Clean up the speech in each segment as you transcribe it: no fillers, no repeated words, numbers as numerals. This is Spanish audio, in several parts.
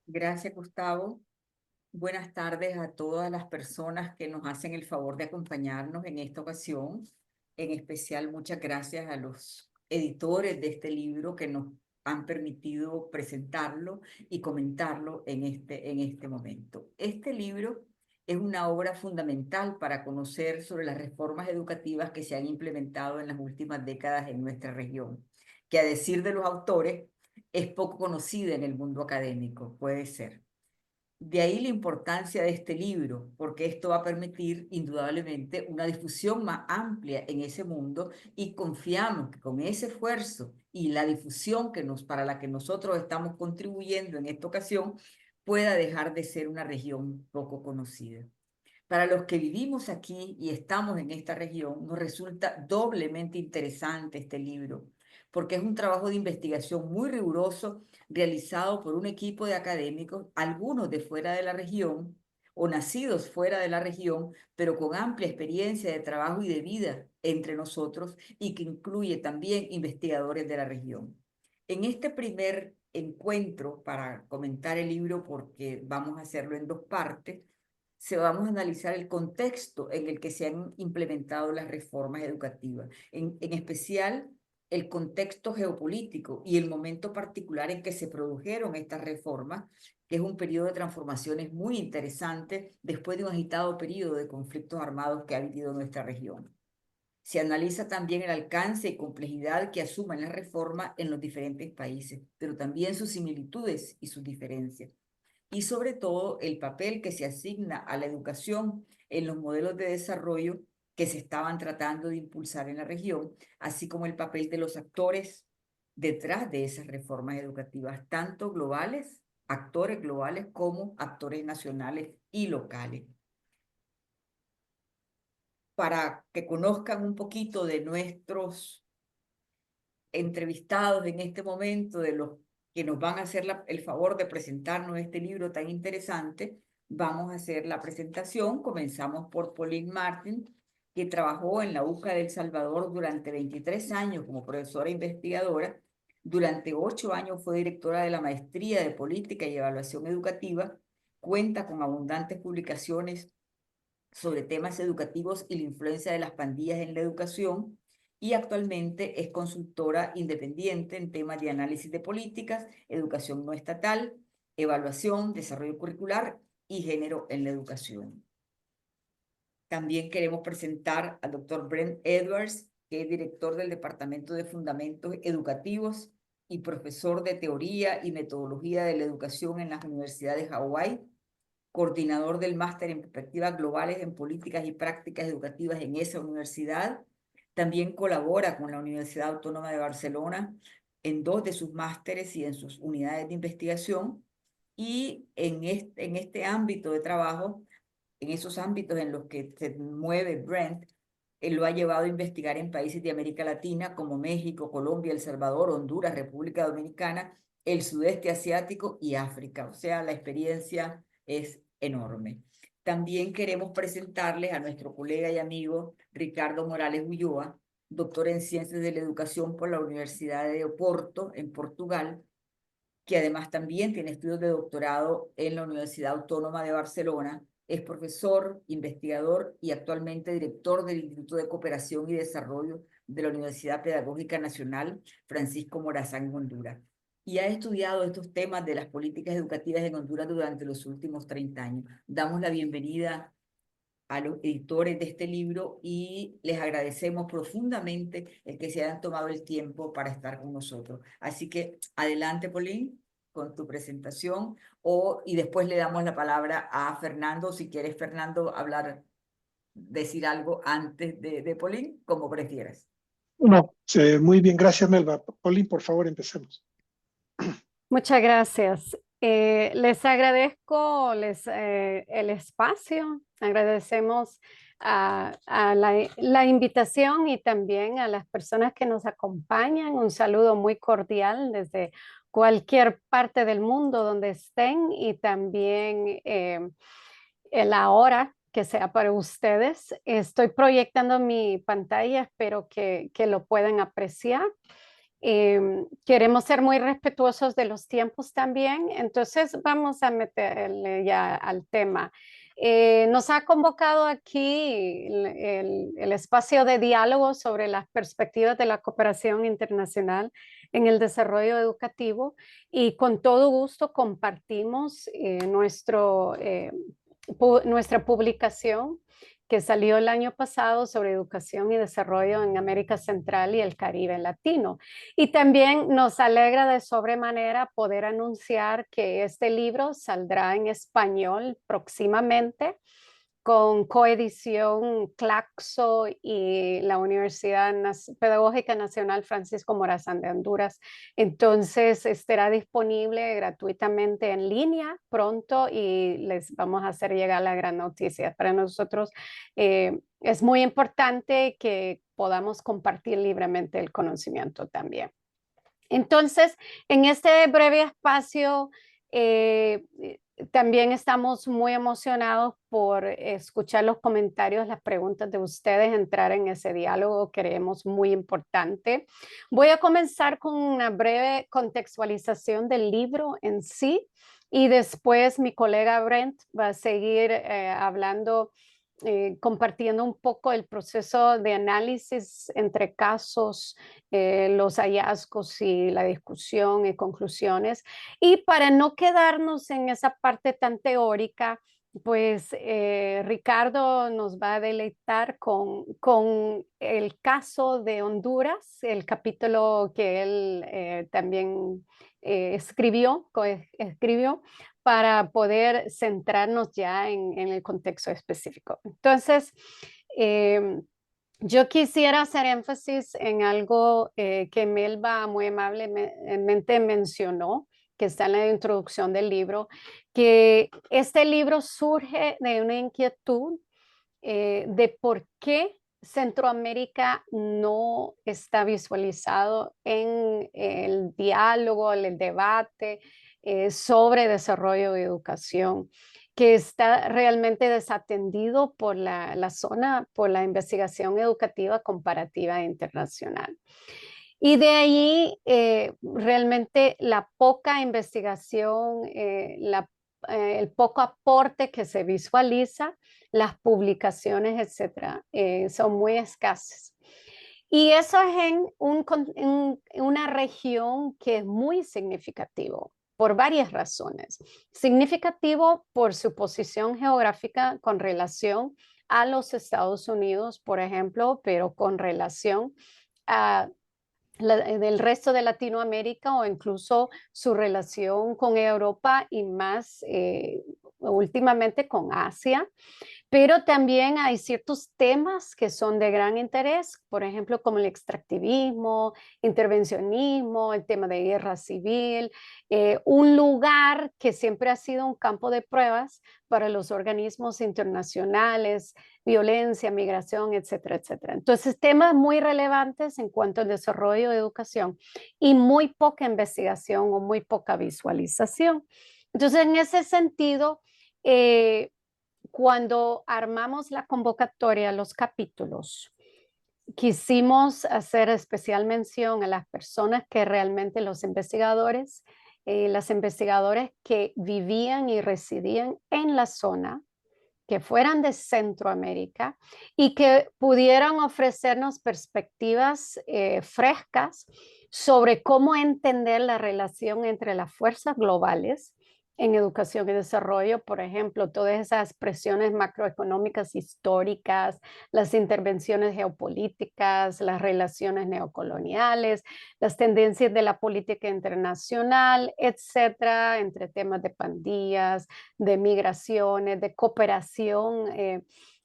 Gracias, Gustavo. Buenas tardes a todas las personas que nos hacen el favor de acompañarnos en esta ocasión. En especial, muchas gracias a los editores de este libro que nos han permitido presentarlo y comentarlo en este momento. Este libro es una obra fundamental para conocer sobre las reformas educativas que se han implementado en las últimas décadas en nuestra región, que a decir de los autores es poco conocida en el mundo académico, puede ser. De ahí la importancia de este libro, porque esto va a permitir indudablemente una difusión más amplia en ese mundo y confiamos que con ese esfuerzo y la difusión para la que nosotros estamos contribuyendo en esta ocasión, pueda dejar de ser una región poco conocida. Para los que vivimos aquí y estamos en esta región, nos resulta doblemente interesante este libro, porque es un trabajo de investigación muy riguroso realizado por un equipo de académicos, algunos de fuera de la región o nacidos fuera de la región, pero con amplia experiencia de trabajo y de vida entre nosotros y que incluye también investigadores de la región. En este primer encuentro para comentar el libro, porque vamos a hacerlo en dos partes, vamos a analizar el contexto en el que se han implementado las reformas educativas, en especial el contexto geopolítico y el momento particular en que se produjeron estas reformas, que es un periodo de transformaciones muy interesante después de un agitado periodo de conflictos armados que ha vivido nuestra región. Se analiza también el alcance y complejidad que asumen las reformas en los diferentes países, pero también sus similitudes y sus diferencias y sobre todo el papel que se asigna a la educación en los modelos de desarrollo que se estaban tratando de impulsar en la región, así como el papel de los actores detrás de esas reformas educativas, tanto globales, actores globales como actores nacionales y locales. Para que conozcan un poquito de nuestros entrevistados en este momento, de los que nos van a hacer el favor de presentarnos este libro tan interesante, vamos a hacer la presentación. Comenzamos por Pauline Martin, que trabajó en la UCA de El Salvador durante 23 años como profesora investigadora. Durante 8 años fue directora de la Maestría de Política y Evaluación Educativa. Cuenta con abundantes publicaciones sobre temas educativos y la influencia de las pandillas en la educación, y actualmente es consultora independiente en temas de análisis de políticas, educación no estatal, evaluación, desarrollo curricular y género en la educación. También queremos presentar al doctor Brent Edwards, que es director del Departamento de Fundamentos Educativos y profesor de Teoría y Metodología de la Educación en las Universidades de Hawái, coordinador del máster en perspectivas globales en políticas y prácticas educativas en esa universidad. También colabora con la Universidad Autónoma de Barcelona en 2 de sus másteres y en sus unidades de investigación. Y en este ámbito de trabajo, en esos ámbitos en los que se mueve Brent, él lo ha llevado a investigar en países de América Latina como México, Colombia, El Salvador, Honduras, República Dominicana, el sudeste asiático y África. O sea, la experiencia es enorme. También queremos presentarles a nuestro colega y amigo Ricardo Morales Ulloa, doctor en Ciencias de la Educación por la Universidad de Oporto, en Portugal, que además también tiene estudios de doctorado en la Universidad Autónoma de Barcelona. Es profesor, investigador y actualmente director del Instituto de Cooperación y Desarrollo de la Universidad Pedagógica Nacional Francisco Morazán en Honduras. Y ha estudiado estos temas de las políticas educativas en Honduras durante los últimos 30 años. Damos la bienvenida a los editores de este libro y les agradecemos profundamente el que se hayan tomado el tiempo para estar con nosotros. Así que adelante, Pauline, con tu presentación, y después le damos la palabra a Fernando, si quieres, Fernando, decir algo antes de Pauline, como prefieras. No, muy bien, gracias, Melba. Paulín, por favor, empecemos. Muchas gracias. Les agradezco el espacio, agradecemos a la invitación y también a las personas que nos acompañan. Un saludo muy cordial desde cualquier parte del mundo donde estén y también la hora que sea para ustedes. Estoy proyectando mi pantalla, espero que lo puedan apreciar. Queremos ser muy respetuosos de los tiempos también, entonces vamos a meterle ya al tema. Nos ha convocado aquí el espacio de diálogo sobre las perspectivas de la cooperación internacional en el desarrollo educativo y con todo gusto compartimos nuestra publicación que salió el año pasado sobre educación y desarrollo en América Central y el Caribe Latino. Y también nos alegra de sobremanera poder anunciar que este libro saldrá en español próximamente con coedición Claxo y la Universidad Pedagógica Nacional Francisco Morazán de Honduras. Entonces estará disponible gratuitamente en línea pronto y les vamos a hacer llegar la gran noticia. Para nosotros es muy importante que podamos compartir libremente el conocimiento también. Entonces, en este breve espacio, también estamos muy emocionados por escuchar los comentarios, las preguntas de ustedes, entrar en ese diálogo, creemos muy importante. Voy a comenzar con una breve contextualización del libro en sí y después mi colega Brent va a seguir hablando compartiendo un poco el proceso de análisis entre casos, los hallazgos y la discusión y conclusiones. Y para no quedarnos en esa parte tan teórica, pues Ricardo nos va a deleitar con el caso de Honduras, el capítulo que él también escribió para poder centrarnos ya en el contexto específico. Entonces, yo quisiera hacer énfasis en algo que Melba muy amablemente mencionó, que está en la introducción del libro, que este libro surge de una inquietud de por qué Centroamérica no está visualizado en el diálogo, el debate sobre desarrollo y educación, que está realmente desatendido por la zona, por la investigación educativa comparativa internacional. Y de ahí realmente la poca investigación, el poco aporte que se visualiza, las publicaciones, etcétera, son muy escasas. Y eso es en una región que es muy significativo por varias razones. Significativo por su posición geográfica con relación a los Estados Unidos, por ejemplo, pero con relación a del resto de Latinoamérica o incluso su relación con Europa y más últimamente con Asia. Pero también hay ciertos temas que son de gran interés, por ejemplo, como el extractivismo, intervencionismo, el tema de guerra civil, un lugar que siempre ha sido un campo de pruebas para los organismos internacionales, violencia, migración, etcétera, etcétera. Entonces, temas muy relevantes en cuanto al desarrollo de educación y muy poca investigación o muy poca visualización. Entonces, en ese sentido, cuando armamos la convocatoria, los capítulos, quisimos hacer especial mención a las personas que realmente los investigadores, las investigadoras que vivían y residían en la zona, que fueran de Centroamérica y que pudieran ofrecernos perspectivas frescas sobre cómo entender la relación entre las fuerzas globales en educación y desarrollo, por ejemplo, todas esas presiones macroeconómicas históricas, las intervenciones geopolíticas, las relaciones neocoloniales, las tendencias de la política internacional, etcétera, entre temas de pandillas, de migraciones, de cooperación,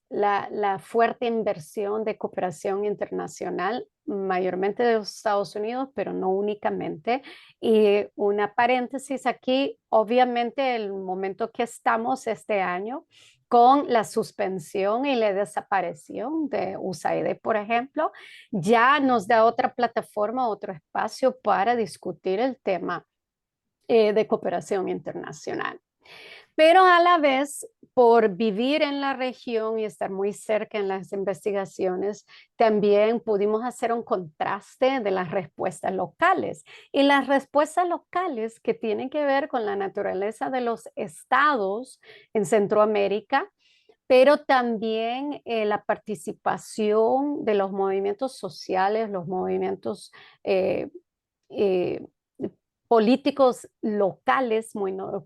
la fuerte inversión de cooperación internacional, mayormente de los Estados Unidos, pero no únicamente. Y una paréntesis aquí, obviamente el momento que estamos este año con la suspensión y la desaparición de USAID, por ejemplo, ya nos da otra plataforma, otro espacio para discutir el tema de cooperación internacional. pero a la vez, por vivir en la región y estar muy cerca en las investigaciones, también pudimos hacer un contraste de las respuestas locales. Y las respuestas locales que tienen que ver con la naturaleza de los estados en Centroamérica, pero también la participación de los movimientos sociales, los movimientos eh, eh, políticos locales,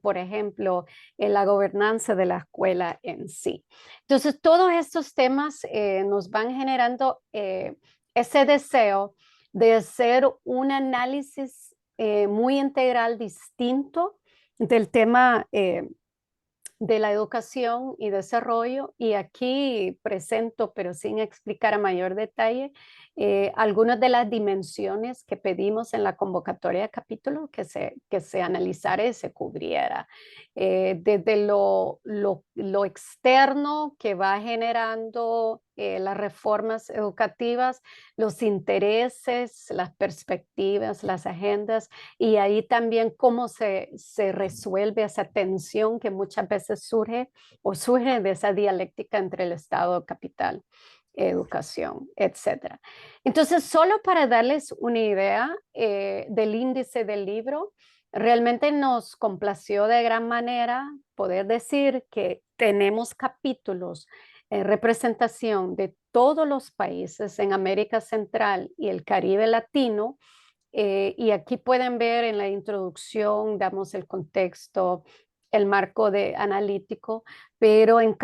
por ejemplo, en la gobernanza de la escuela en sí. Entonces, todos estos temas nos van generando ese deseo de hacer un análisis muy integral, distinto del tema de la educación y desarrollo, y aquí presento, pero sin explicar a mayor detalle, algunas de las dimensiones que pedimos en la convocatoria de capítulo que se analizara y se cubriera. Desde lo externo que va generando las reformas educativas, los intereses, las perspectivas, las agendas, y ahí también cómo se resuelve esa tensión que muchas veces surge o surge de esa dialéctica entre el Estado, capital, educación, etcétera. Entonces, solo para darles una idea del índice del libro, realmente nos complació de gran manera poder decir que tenemos capítulos en representación de todos los países en América Central y el Caribe Latino, y aquí pueden ver en la introducción, damos el contexto, el marco de analítico, pero en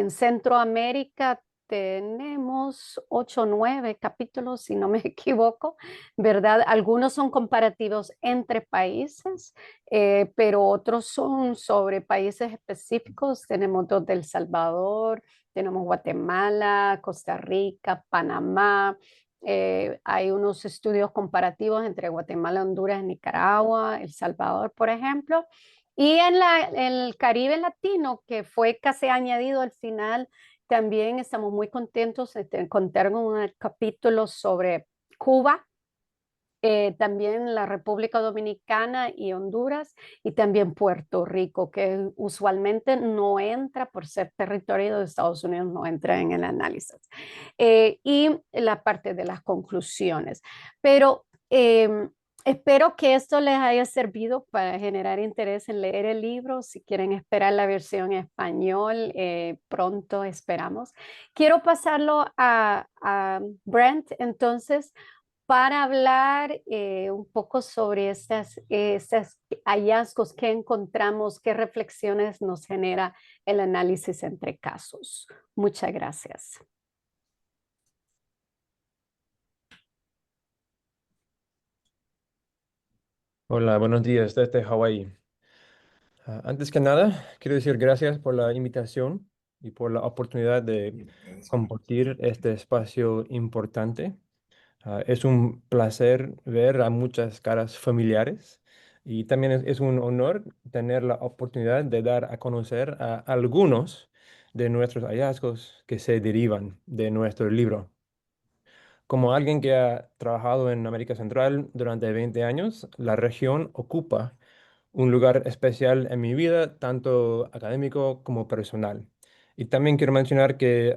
Centroamérica tenemos 8 o 9 capítulos, si no me equivoco, ¿verdad? Algunos son comparativos entre países, pero otros son sobre países específicos. Tenemos dos de El Salvador, tenemos Guatemala, Costa Rica, Panamá. Hay unos estudios comparativos entre Guatemala, Honduras, Nicaragua, El Salvador, por ejemplo. Y en el Caribe Latino, que fue casi añadido al final, también estamos muy contentos de contar con un capítulo sobre Cuba, también la República Dominicana y Honduras, y también Puerto Rico, que usualmente no entra por ser territorio de Estados Unidos, no entra en el análisis. Y la parte de las conclusiones. Pero espero que esto les haya servido para generar interés en leer el libro. Si quieren esperar la versión en español, pronto esperamos. Quiero pasarlo a Brent, entonces, para hablar un poco sobre estos hallazgos que encontramos, qué reflexiones nos genera el análisis entre casos. Muchas gracias. Hola, buenos días desde Hawái. Antes que nada, quiero decir gracias por la invitación y por la oportunidad de compartir este espacio importante. Es un placer ver a muchas caras familiares y también es un honor tener la oportunidad de dar a conocer a algunos de nuestros hallazgos que se derivan de nuestro libro. Como alguien que ha trabajado en América Central durante 20 años, la región ocupa un lugar especial en mi vida, tanto académico como personal. Y también quiero mencionar que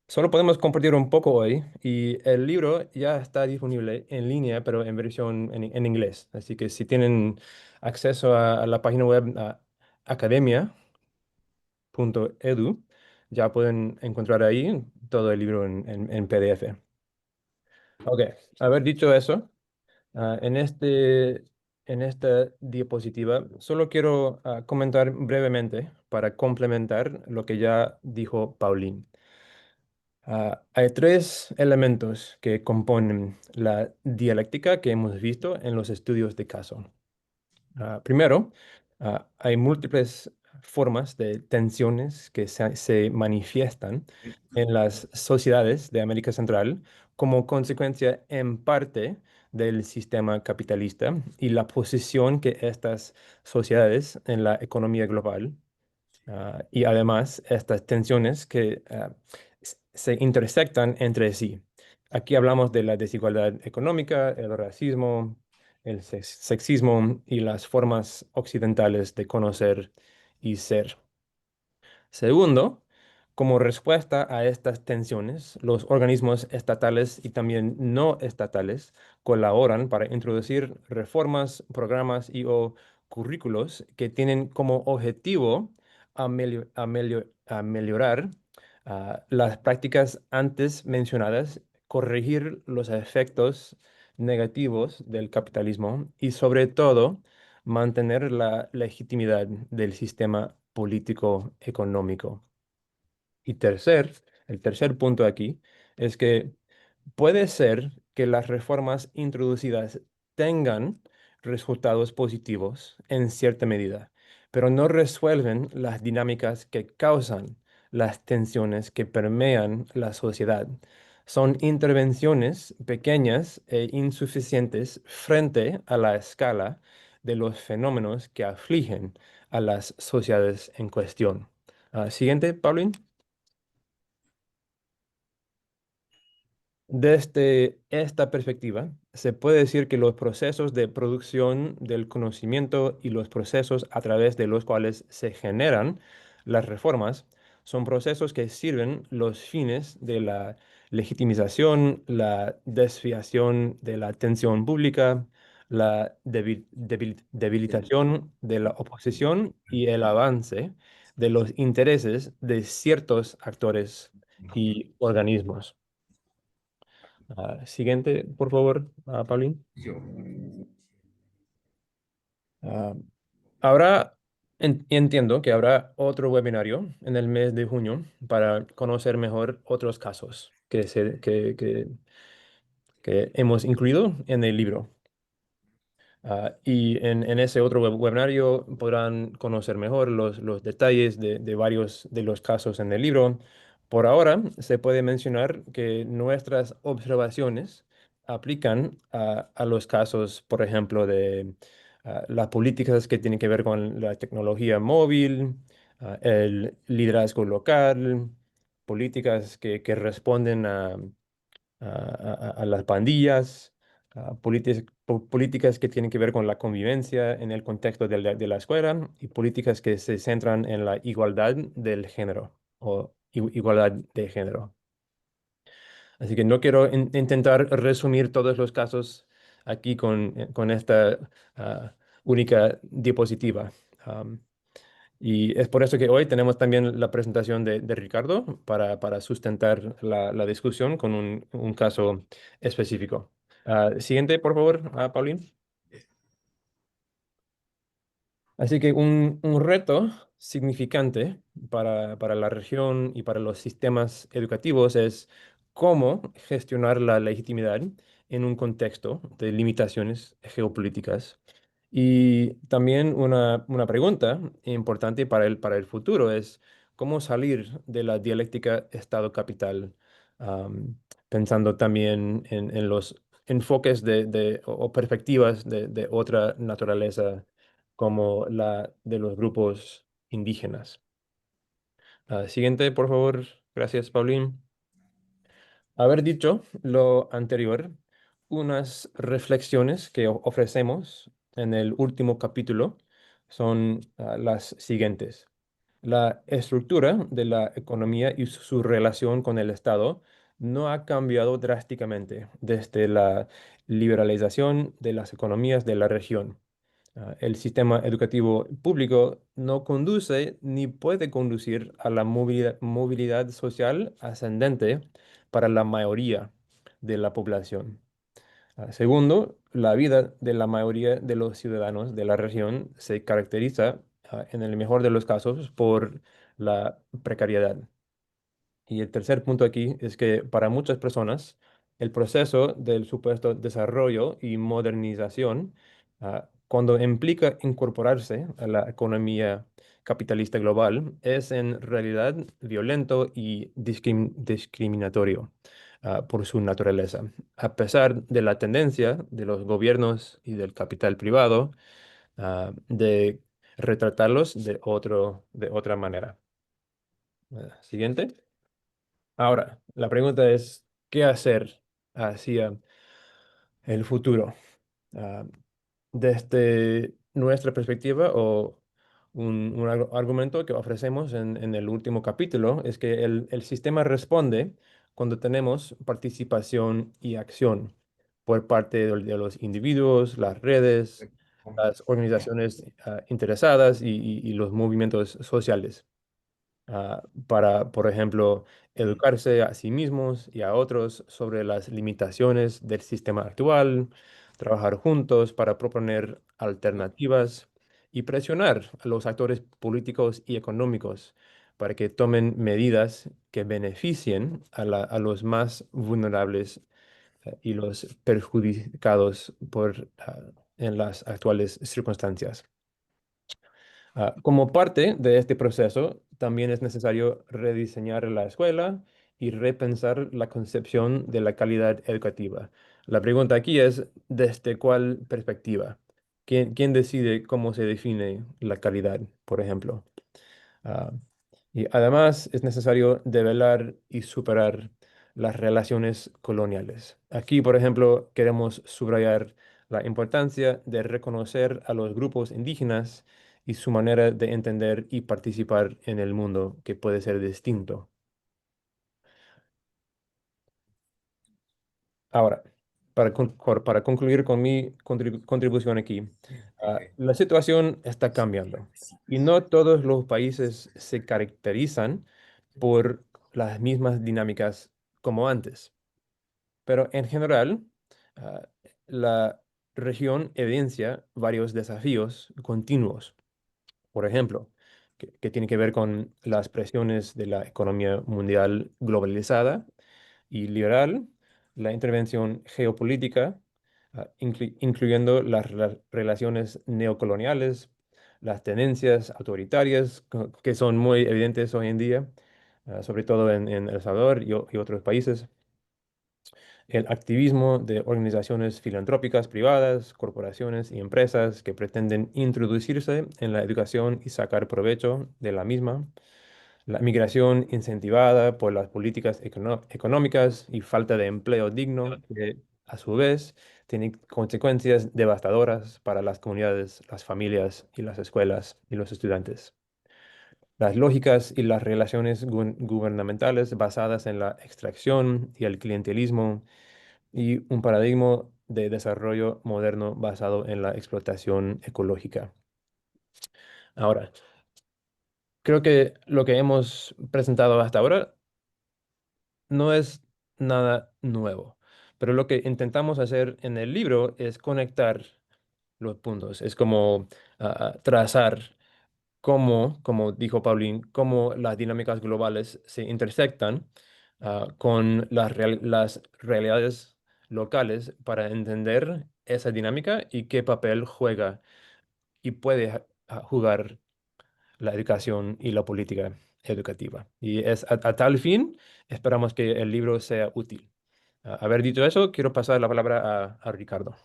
solo podemos compartir un poco hoy y el libro ya está disponible en línea, pero en versión en inglés. Así que si tienen acceso a la página web academia.edu, ya pueden encontrar ahí todo el libro en PDF. Ok, haber dicho eso. En esta diapositiva, solo quiero comentar brevemente para complementar lo que ya dijo Pauline. Hay tres elementos que componen la dialéctica que hemos visto en los estudios de caso. Primero, hay múltiples formas de tensiones que se manifiestan en las sociedades de América Central como consecuencia en parte del sistema capitalista y la posición que estas sociedades en la economía global y además estas tensiones que se intersectan entre sí. Aquí hablamos de la desigualdad económica, el racismo, el sexismo y las formas occidentales de conocer y ser. Segundo, como respuesta a estas tensiones, los organismos estatales y también no estatales colaboran para introducir reformas, programas y o currículos que tienen como objetivo a mejorar las prácticas antes mencionadas, corregir los efectos negativos del capitalismo y sobre todo mantener la legitimidad del sistema político económico. Y el tercer punto aquí es que puede ser que las reformas introducidas tengan resultados positivos en cierta medida, pero no resuelven las dinámicas que causan las tensiones que permean la sociedad. Son intervenciones pequeñas e insuficientes frente a la escala de los fenómenos que afligen a las sociedades en cuestión. Siguiente, Pauline. Desde esta perspectiva, se puede decir que los procesos de producción del conocimiento y los procesos a través de los cuales se generan las reformas son procesos que sirven los fines de la legitimización, la desviación de la atención pública, la debilitación de la oposición y el avance de los intereses de ciertos actores y organismos. Siguiente, por favor, Pauline. Ah, entiendo que habrá otro webinario en el mes de junio para conocer mejor otros casos que hemos incluido en el libro. Y en ese otro webinario podrán conocer mejor los detalles de varios de los casos en el libro. Por ahora, se puede mencionar que nuestras observaciones aplican a los casos, por ejemplo, de las políticas que tienen que ver con la tecnología móvil, el liderazgo local, políticas que responden a las pandillas, políticas que tienen que ver con la convivencia en el contexto de la escuela y políticas que se centran en la igualdad del género o igualdad de género. Así que no quiero intentar resumir todos los casos aquí con esta única diapositiva. Am, y es por eso que hoy tenemos también la presentación de Ricardo para sustentar la discusión con un caso específico. Siguiente, por favor, Pauline. Así que un reto significante para la región y para los sistemas educativos es cómo gestionar la legitimidad en un contexto de limitaciones geopolíticas. Y también una pregunta importante para el futuro es cómo salir de la dialéctica Estado-capital, pensando también en los enfoques o perspectivas de otra naturaleza como la de los grupos indígenas. Siguiente, por favor. Gracias, Paulín. Haber dicho lo anterior, unas reflexiones que ofrecemos en el último capítulo son las siguientes. La estructura de la economía y su relación con el Estado no ha cambiado drásticamente desde la liberalización de las economías de la región. El sistema educativo público no conduce ni puede conducir a la movilidad social ascendente para la mayoría de la población. Segundo, la vida de la mayoría de los ciudadanos de la región se caracteriza, en el mejor de los casos, por la precariedad. Y el tercer punto aquí es que para muchas personas el proceso del supuesto desarrollo y modernización, cuando implica incorporarse a la economía capitalista global, es en realidad violento y discriminatorio, por su naturaleza, a pesar de la tendencia de los gobiernos y del capital privado, de retratarlos de otra manera. Siguiente. Ahora, la pregunta es, ¿qué hacia el futuro? Ah, desde nuestra perspectiva o un argumento que ofrecemos en el último capítulo es que el sistema responde cuando tenemos participación y acción por parte de los individuos, las redes, las organizaciones interesadas y los movimientos sociales para, por ejemplo, educarse a sí mismos y a otros sobre las limitaciones del sistema actual, trabajar juntos para proponer alternativas y presionar a los actores políticos y económicos para que tomen medidas que beneficien a los más vulnerables y los perjudicados en las actuales circunstancias. Como parte de este proceso, también es necesario rediseñar la escuela y repensar la concepción de la calidad educativa. La pregunta aquí es, ¿desde cuál perspectiva? ¿Quién decide cómo se define la calidad, por ejemplo? Ah, y además es necesario develar y superar las relaciones coloniales. Aquí, por ejemplo, queremos subrayar la importancia de reconocer a los grupos indígenas y su manera de entender y participar en el mundo, que puede ser distinto. Ahora, para concluir con mi contribución aquí, la situación está cambiando y no todos los países se caracterizan por las mismas dinámicas como antes, pero en general, ah, la región evidencia varios desafíos continuos. Por ejemplo, que tiene que ver con las presiones de la economía mundial globalizada y liberal, la intervención geopolítica, incluyendo las relaciones neocoloniales, las tendencias autoritarias que son muy evidentes hoy en día, sobre todo en El Salvador y otros países, el activismo de organizaciones filantrópicas privadas, corporaciones y empresas que pretenden introducirse en la educación y sacar provecho de la misma, la migración incentivada por las políticas económicas y falta de empleo digno, que a su vez tiene consecuencias devastadoras para las comunidades, las familias y las escuelas y los estudiantes. Las lógicas y las relaciones gubernamentales basadas en la extracción y el clientelismo y un paradigma de desarrollo moderno basado en la explotación ecológica. Ahora, creo que lo que hemos presentado hasta ahora no es nada nuevo, pero lo que intentamos hacer en el libro es conectar los puntos, es como trazar cómo, como dijo Pauline, cómo las dinámicas globales se intersectan con las realidades locales para entender esa dinámica y qué papel juega y puede jugar la educación y la política educativa. Y es a tal fin, esperamos que el libro sea útil. Haber dicho eso, quiero pasar la palabra a Ricardo.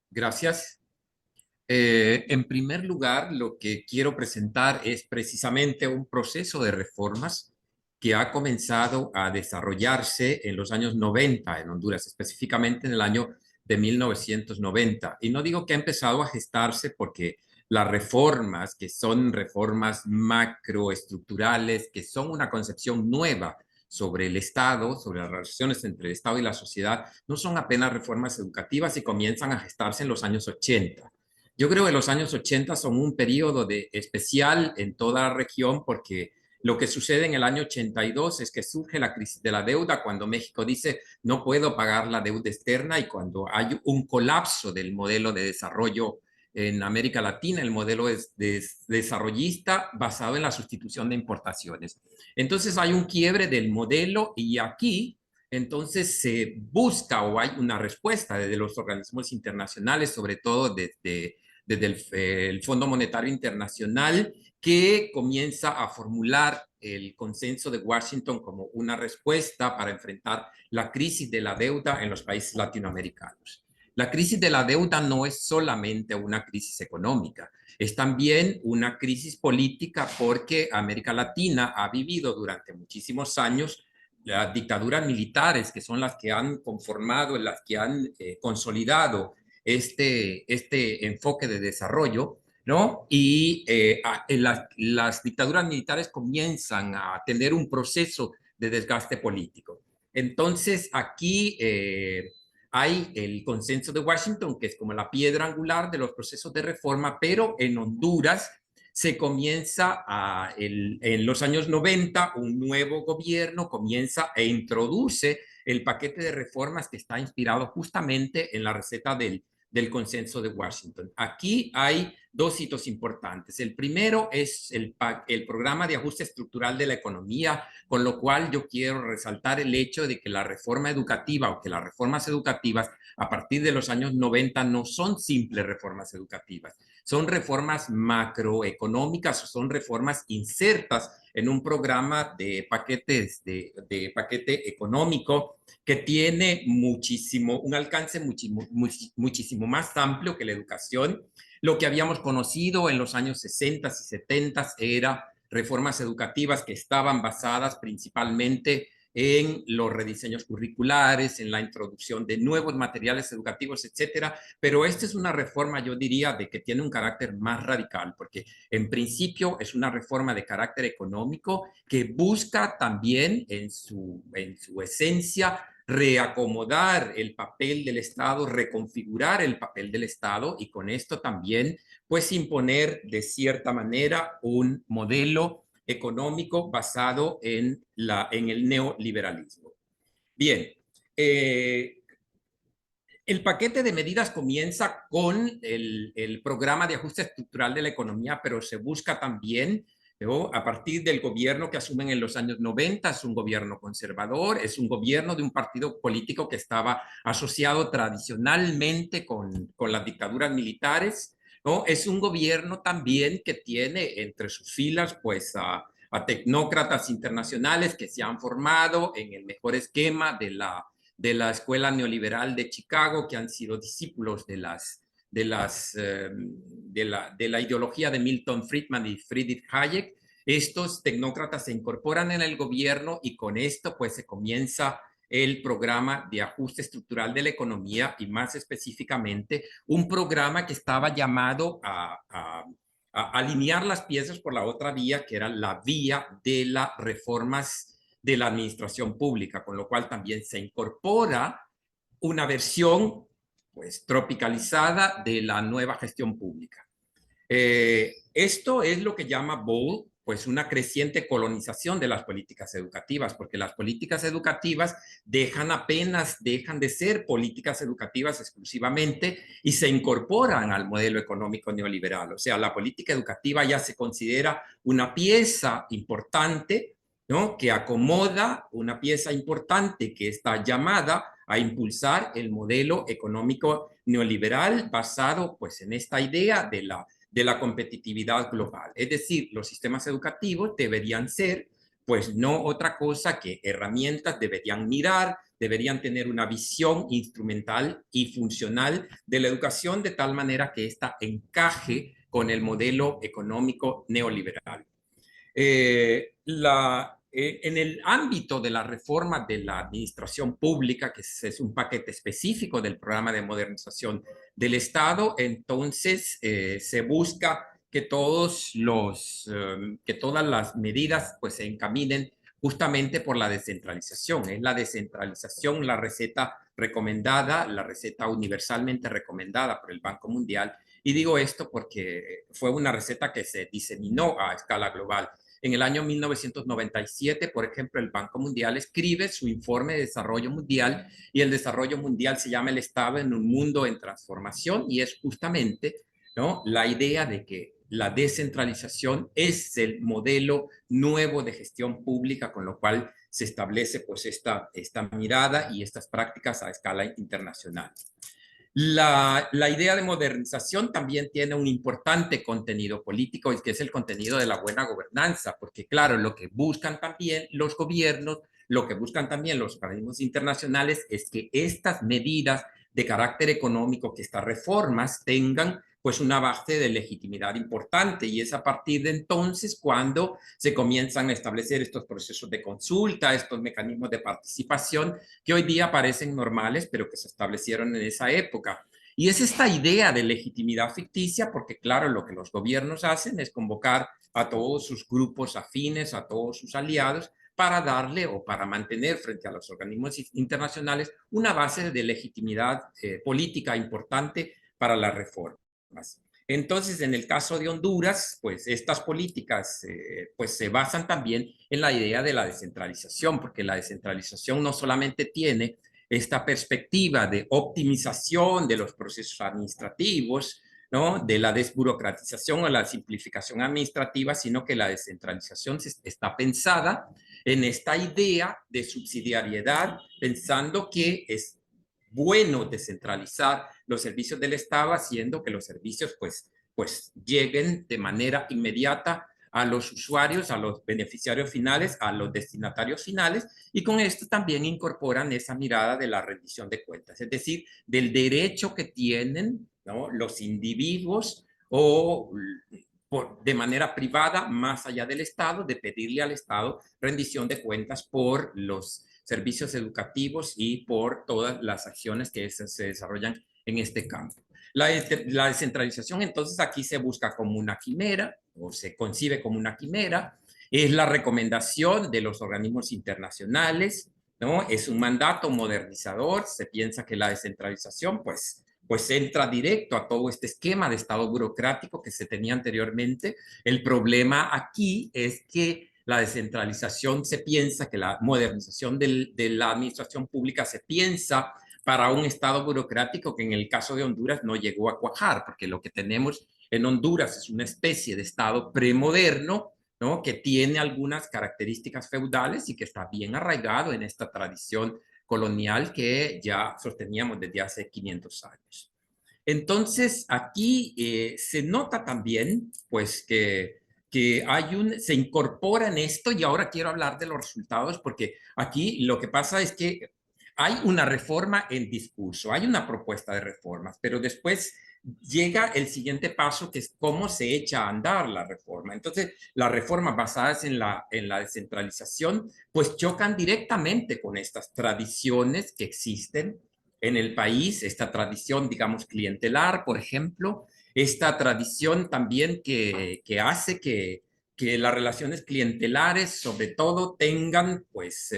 Gracias. En primer lugar, lo que quiero presentar es precisamente un proceso de reformas que ha comenzado a desarrollarse en los años 90 en Honduras, específicamente en el año de 1990. Y no digo que ha empezado a gestarse porque las reformas, que son reformas macroestructurales, que son una concepción nueva sobre el Estado, sobre las relaciones entre el Estado y la sociedad, no son apenas reformas educativas y comienzan a gestarse en los años 80. Yo creo que los años 80 son un periodo especial en toda la región porque lo que sucede en el año 82 es que surge la crisis de la deuda cuando México dice no puedo pagar la deuda externa y cuando hay un colapso del modelo de desarrollo en América Latina, el modelo desarrollista basado en la sustitución de importaciones. Entonces hay un quiebre del modelo y aquí entonces se busca o hay una respuesta desde los organismos internacionales, sobre todo desde el Fondo Monetario Internacional, que comienza a formular el consenso de Washington como una respuesta para enfrentar la crisis de la deuda en los países latinoamericanos. La crisis de la deuda no es solamente una crisis económica, es también una crisis política porque América Latina ha vivido durante muchísimos años las dictaduras militares, que son las que han conformado, las que han consolidado este enfoque de desarrollo, ¿no? Y las dictaduras militares comienzan a tener un proceso de desgaste político. Entonces, aquí hay el consenso de Washington, que es como la piedra angular de los procesos de reforma, pero en Honduras se comienza en los años 90, un nuevo gobierno comienza e introduce el paquete de reformas que está inspirado justamente en la receta del consenso de Washington. Aquí hay dos hitos importantes. El primero es el programa de ajuste estructural de la economía, con lo cual yo quiero resaltar el hecho de que la reforma educativa o que las reformas educativas a partir de los años 90 no son simples reformas educativas, son reformas macroeconómicas o son reformas insertas en un programa de paquetes de paquete económico que tiene un alcance muchísimo más amplio que la educación. Lo que habíamos conocido en los años 60 y 70 era reformas educativas que estaban basadas principalmente en los rediseños curriculares, en la introducción de nuevos materiales educativos, etcétera. Pero esta es una reforma, yo diría, de que tiene un carácter más radical, porque en principio es una reforma de carácter económico que busca también en su esencia reacomodar el papel del Estado, reconfigurar el papel del Estado y con esto también pues imponer de cierta manera un modelo económico basado en el neoliberalismo. Bien, el paquete de medidas comienza con el programa de ajuste estructural de la economía, pero se busca también, ¿no? A partir del gobierno que asumen en los años 90, es un gobierno conservador, es un gobierno de un partido político que estaba asociado tradicionalmente con las dictaduras militares, ¿no? Es un gobierno también que tiene entre sus filas pues a tecnócratas internacionales que se han formado en el mejor esquema de la escuela neoliberal de Chicago, que han sido discípulos de la ideología de Milton Friedman y Friedrich Hayek. Estos tecnócratas se incorporan en el gobierno y con esto pues se comienza el programa de ajuste estructural de la economía y más específicamente un programa que estaba llamado a alinear las piezas por la otra vía, que era la vía de las reformas de la administración pública, con lo cual también se incorpora una versión pues tropicalizada de la nueva gestión pública. Esto es lo que llama Bowles pues una creciente colonización de las políticas educativas, porque las políticas educativas dejan de ser políticas educativas exclusivamente y se incorporan al modelo económico neoliberal. O sea, la política educativa ya se considera una pieza importante, ¿no? Que acomoda una pieza importante que está llamada a impulsar el modelo económico neoliberal basado pues en esta idea de la competitividad global. Es decir, los sistemas educativos deberían ser pues no otra cosa que herramientas, deberían mirar, deberían tener una visión instrumental y funcional de la educación de tal manera que ésta encaje con el modelo económico neoliberal. En el ámbito de la reforma de la administración pública, que es un paquete específico del programa de modernización del Estado, entonces se busca que todas las medidas pues, se encaminen justamente por la descentralización. Es la descentralización la receta recomendada, la receta universalmente recomendada por el Banco Mundial. Y digo esto porque fue una receta que se diseminó a escala global. En el año 1997, por ejemplo, el Banco Mundial escribe su informe de desarrollo mundial y el desarrollo mundial se llama el Estado en un mundo en transformación y es justamente, ¿no?, la idea de que la descentralización es el modelo nuevo de gestión pública, con lo cual se establece pues esta mirada y estas prácticas a escala internacional. La idea de modernización también tiene un importante contenido político, que es el contenido de la buena gobernanza, porque claro, lo que buscan también los gobiernos, lo que buscan también los organismos internacionales es que estas medidas de carácter económico, que estas reformas tengan pues una base de legitimidad importante, y es a partir de entonces cuando se comienzan a establecer estos procesos de consulta, estos mecanismos de participación que hoy día parecen normales, pero que se establecieron en esa época. Y es esta idea de legitimidad ficticia, porque claro, lo que los gobiernos hacen es convocar a todos sus grupos afines, a todos sus aliados, para darle o para mantener frente a los organismos internacionales una base de legitimidad política importante para las reformas. Entonces, en el caso de Honduras, pues estas políticas pues se basan también en la idea de la descentralización, porque la descentralización no solamente tiene esta perspectiva de optimización de los procesos administrativos, ¿no? De la desburocratización o la simplificación administrativa, sino que la descentralización está pensada en esta idea de subsidiariedad, pensando que es bueno descentralizar los servicios del Estado, haciendo que los servicios pues lleguen de manera inmediata a los usuarios, a los beneficiarios finales, a los destinatarios finales, y con esto también incorporan esa mirada de la rendición de cuentas, es decir, del derecho que tienen, ¿no?, los individuos o de manera privada, más allá del Estado, de pedirle al Estado rendición de cuentas por los servicios educativos y por todas las acciones que se desarrollan en este campo. La descentralización, entonces, aquí se busca como una quimera, o se concibe como una quimera, es la recomendación de los organismos internacionales, ¿no? Es un mandato modernizador, se piensa que la descentralización, pues entra directo a todo este esquema de Estado burocrático que se tenía anteriormente. El problema aquí es que la descentralización se piensa, que la modernización de la administración pública se piensa para un Estado burocrático que en el caso de Honduras no llegó a cuajar, porque lo que tenemos en Honduras es una especie de Estado premoderno, ¿no?, que tiene algunas características feudales y que está bien arraigado en esta tradición colonial que ya sosteníamos desde hace 500 años. Entonces, aquí se nota también, pues, que se incorpora en esto, y ahora quiero hablar de los resultados, porque aquí lo que pasa es que hay una reforma en discurso, hay una propuesta de reformas, pero después llega el siguiente paso, que es cómo se echa a andar la reforma. Entonces, las reformas basadas en la descentralización, pues chocan directamente con estas tradiciones que existen en el país, esta tradición, digamos, clientelar, por ejemplo, esta tradición también que hace que las relaciones clientelares, sobre todo, tengan, pues,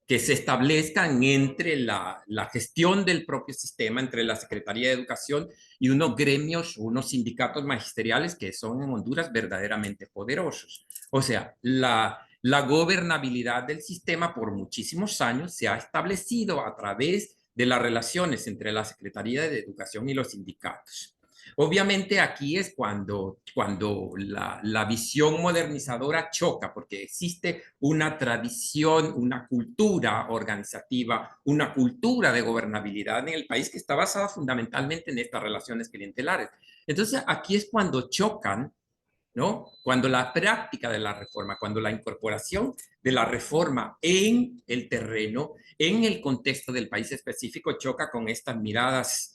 que se establezcan entre la gestión del propio sistema, entre la Secretaría de Educación y unos gremios, unos sindicatos magisteriales que son en Honduras verdaderamente poderosos. O sea, la gobernabilidad del sistema por muchísimos años se ha establecido a través de las relaciones entre la Secretaría de Educación y los sindicatos. Obviamente aquí es cuando la visión modernizadora choca, porque existe una tradición, una cultura organizativa, una cultura de gobernabilidad en el país que está basada fundamentalmente en estas relaciones clientelares. Entonces aquí es cuando chocan, ¿no?, cuando la práctica de la reforma, cuando la incorporación de la reforma en el terreno, en el contexto del país específico, choca con estas miradas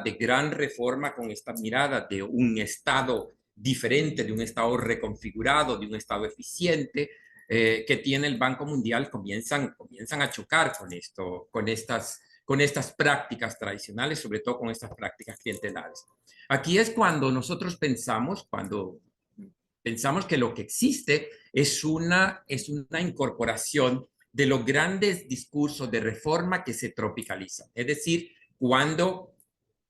de gran reforma, con estas miradas de un Estado diferente, de un Estado reconfigurado, de un Estado eficiente, que tiene el Banco Mundial, comienzan a chocar con esto, con estas prácticas tradicionales, sobre todo con estas prácticas clientelares. Aquí es cuando nosotros pensamos que lo que existe es una incorporación de los grandes discursos de reforma que se tropicalizan. Es decir, cuando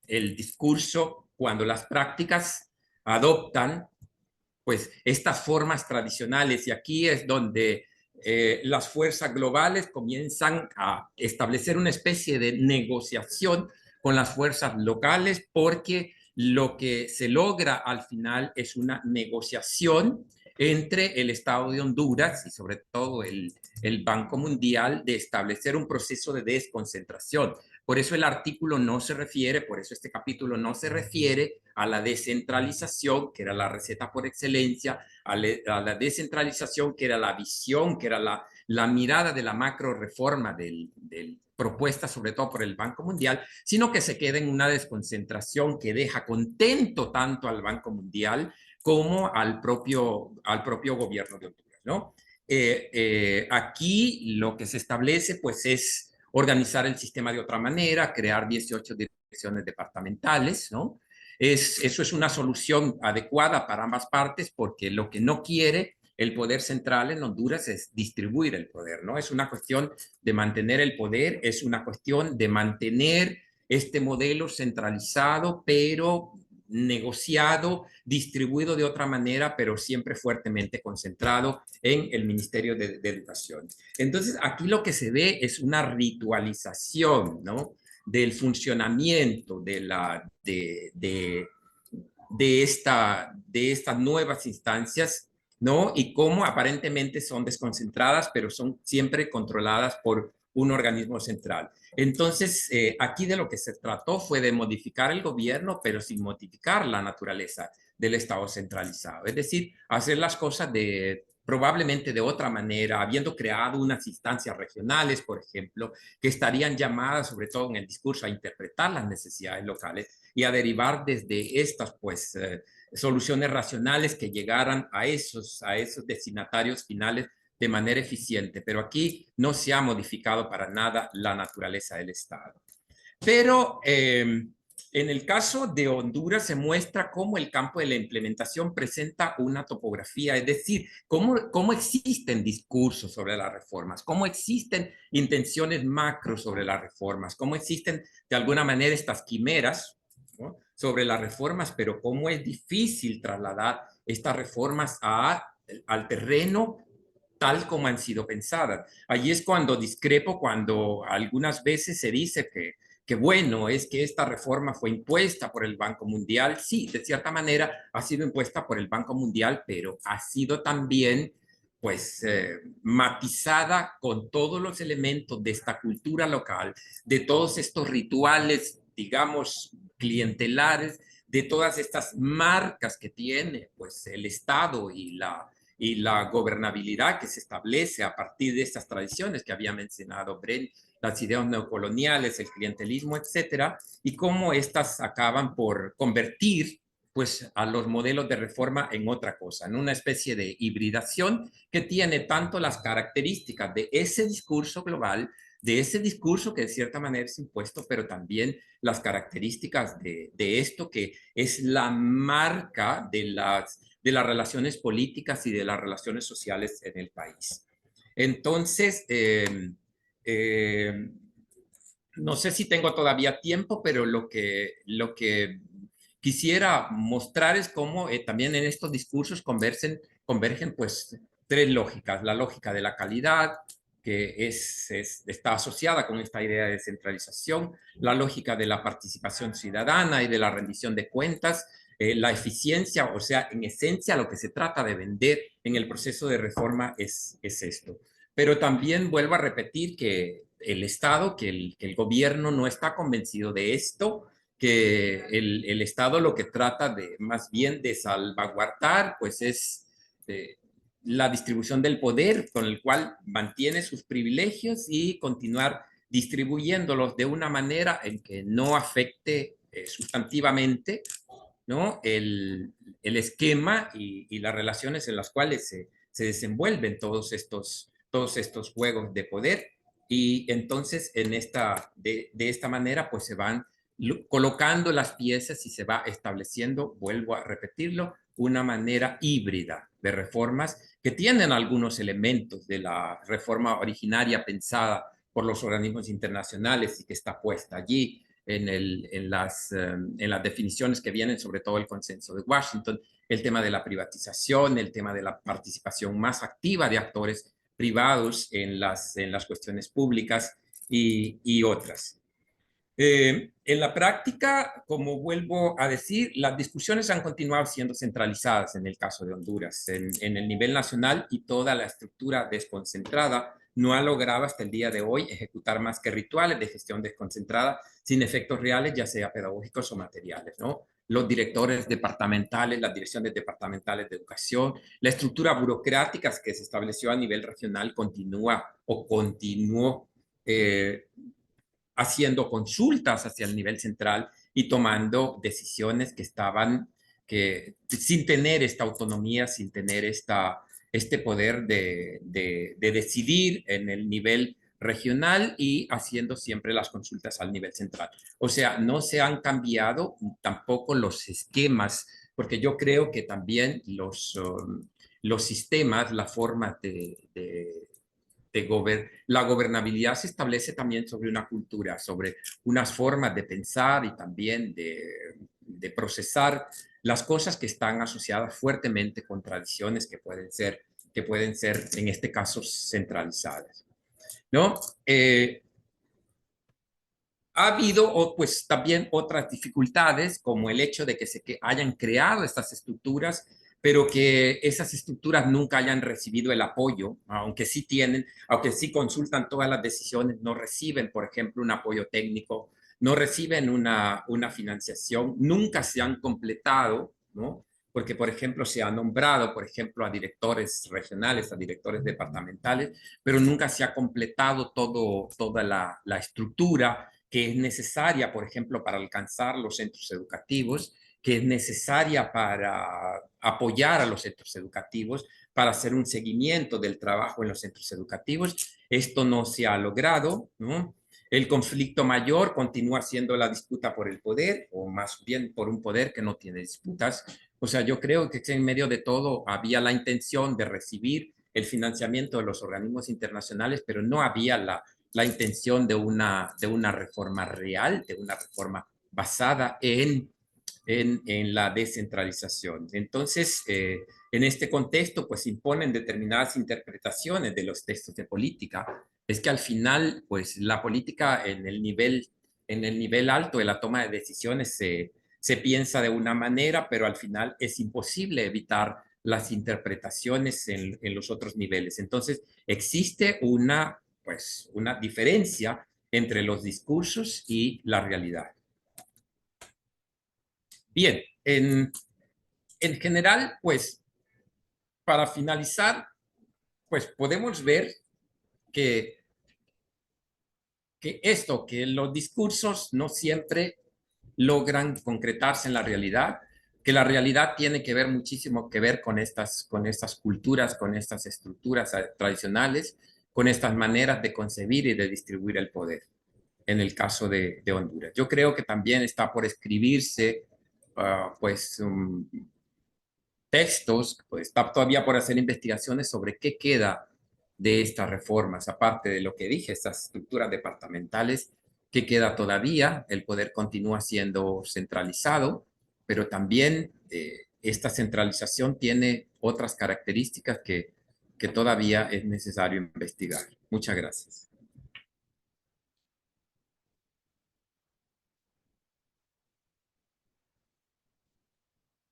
el discurso, cuando las prácticas adoptan, pues, estas formas tradicionales, y aquí es donde las fuerzas globales comienzan a establecer una especie de negociación con las fuerzas locales, porque lo que se logra al final es una negociación entre el Estado de Honduras y sobre todo el Banco Mundial, de establecer un proceso de desconcentración. Por eso el artículo no se refiere, por eso este capítulo no se refiere a la descentralización, que era la receta por excelencia, a la descentralización, que era la visión, que era la mirada de la macro reforma del propuesta sobre todo por el Banco Mundial, sino que se quede en una desconcentración que deja contento tanto al Banco Mundial como al propio gobierno de Honduras, ¿no? Aquí lo que se establece pues es organizar el sistema de otra manera, crear 18 direcciones departamentales, ¿no? Eso es una solución adecuada para ambas partes porque lo que no quiere el poder central en Honduras es distribuir el poder, ¿no? Es una cuestión de mantener el poder, es una cuestión de mantener este modelo centralizado, pero negociado, distribuido de otra manera, pero siempre fuertemente concentrado en el Ministerio de Educación. Entonces, aquí lo que se ve es una ritualización, ¿no? Del funcionamiento de estas nuevas instancias, ¿no? Y cómo aparentemente son desconcentradas, pero son siempre controladas por un organismo central. Entonces, aquí de lo que se trató fue de modificar el gobierno, pero sin modificar la naturaleza del Estado centralizado. Es decir, hacer las cosas probablemente de otra manera, habiendo creado unas instancias regionales, por ejemplo, que estarían llamadas, sobre todo en el discurso, a interpretar las necesidades locales y a derivar desde estas, pues, soluciones racionales que llegaran a esos destinatarios finales de manera eficiente. Pero aquí no se ha modificado para nada la naturaleza del Estado. Pero en el caso de Honduras se muestra cómo el campo de la implementación presenta una topografía, es decir, cómo existen discursos sobre las reformas, cómo existen intenciones macro sobre las reformas, cómo existen de alguna manera estas quimeras, ¿no?, sobre las reformas, pero cómo es difícil trasladar estas reformas al terreno tal como han sido pensadas. Allí es cuando discrepo, cuando algunas veces se dice que bueno, es que esta reforma fue impuesta por el Banco Mundial. Sí, de cierta manera ha sido impuesta por el Banco Mundial, pero ha sido también pues matizada con todos los elementos de esta cultura local, de todos estos rituales, digamos, clientelares, de todas estas marcas que tiene pues el Estado y la gobernabilidad que se establece a partir de estas tradiciones que había mencionado Brent, las ideas neocoloniales, el clientelismo, etcétera, y cómo estas acaban por convertir pues a los modelos de reforma en otra cosa, en una especie de hibridación que tiene tanto las características de ese discurso global, de ese discurso que de cierta manera es impuesto, pero también las características de esto que es la marca de las relaciones políticas y de las relaciones sociales en el país. Entonces, no sé si tengo todavía tiempo, pero lo que quisiera mostrar es cómo también en estos discursos convergen pues tres lógicas. La lógica de la calidad, que está asociada con esta idea de descentralización, la lógica de la participación ciudadana y de la rendición de cuentas, la eficiencia, o sea, en esencia lo que se trata de vender en el proceso de reforma es esto. Pero también vuelvo a repetir que el Estado, que el gobierno no está convencido de esto, que el Estado lo que trata de más bien de salvaguardar, pues es la distribución del poder con el cual mantiene sus privilegios y continuar distribuyéndolos de una manera en que no afecte sustantivamente, ¿no?, el esquema y las relaciones en las cuales se desenvuelven todos estos juegos de poder. Y entonces de esta manera pues se van colocando las piezas y se va estableciendo, vuelvo a repetirlo, una manera híbrida de reformas que tienen algunos elementos de la reforma originaria pensada por los organismos internacionales y que está puesta allí en las definiciones que vienen, sobre todo el consenso de Washington, el tema de la privatización, el tema de la participación más activa de actores privados en las cuestiones públicas y otras. En la práctica, como vuelvo a decir, las discusiones han continuado siendo centralizadas en el caso de Honduras, en el nivel nacional, y toda la estructura desconcentrada no ha logrado hasta el día de hoy ejecutar más que rituales de gestión desconcentrada sin efectos reales, ya sea pedagógicos o materiales, ¿no? Los directores departamentales, las direcciones departamentales de educación, la estructura burocrática que se estableció a nivel regional continuó haciendo consultas hacia el nivel central y tomando decisiones que sin tener esta autonomía, sin tener este poder de decidir en el nivel regional y haciendo siempre las consultas al nivel central. O sea, no se han cambiado tampoco los esquemas, porque yo creo que también los sistemas, la forma la gobernabilidad se establece también sobre una cultura, sobre unas formas de pensar y también de procesar las cosas que están asociadas fuertemente con tradiciones que pueden ser, en este caso, centralizadas, ¿no? Ha habido pues también otras dificultades, como el hecho de que hayan creado estas estructuras, pero que esas estructuras nunca hayan recibido el apoyo, aunque sí consultan todas las decisiones, no reciben, por ejemplo, un apoyo técnico, no reciben una financiación, nunca se han completado, ¿no? Porque, por ejemplo, se ha nombrado, por ejemplo, a directores regionales, a directores departamentales, pero nunca se ha completado toda la estructura que es necesaria, por ejemplo, para alcanzar los centros educativos, que es necesaria para apoyar a los centros educativos, para hacer un seguimiento del trabajo en los centros educativos. Esto no se ha logrado, ¿no? El conflicto mayor continúa siendo la disputa por el poder, o más bien por un poder que no tiene disputas. O sea, yo creo que en medio de todo había la intención de recibir el financiamiento de los organismos internacionales, pero no había la intención de una reforma real, de una reforma basada en la descentralización. Entonces, en este contexto, pues imponen determinadas interpretaciones de los textos de política. Es que al final, pues la política en el nivel alto de la toma de decisiones se piensa de una manera, pero al final es imposible evitar las interpretaciones en los otros niveles. Entonces, existe una diferencia entre los discursos y la realidad. Bien, en general, pues, para finalizar, pues podemos ver que que los discursos no siempre logran concretarse en la realidad, que la realidad tiene que ver muchísimo que ver con estas culturas, con estas estructuras tradicionales, con estas maneras de concebir y de distribuir el poder, en el caso de Honduras. Yo creo que también está por escribirse, textos, pues está todavía por hacer investigaciones sobre qué queda de estas reformas, aparte de lo que dije, estas estructuras departamentales, qué queda todavía. El poder continúa siendo centralizado, pero también esta centralización tiene otras características que todavía es necesario investigar. Muchas gracias.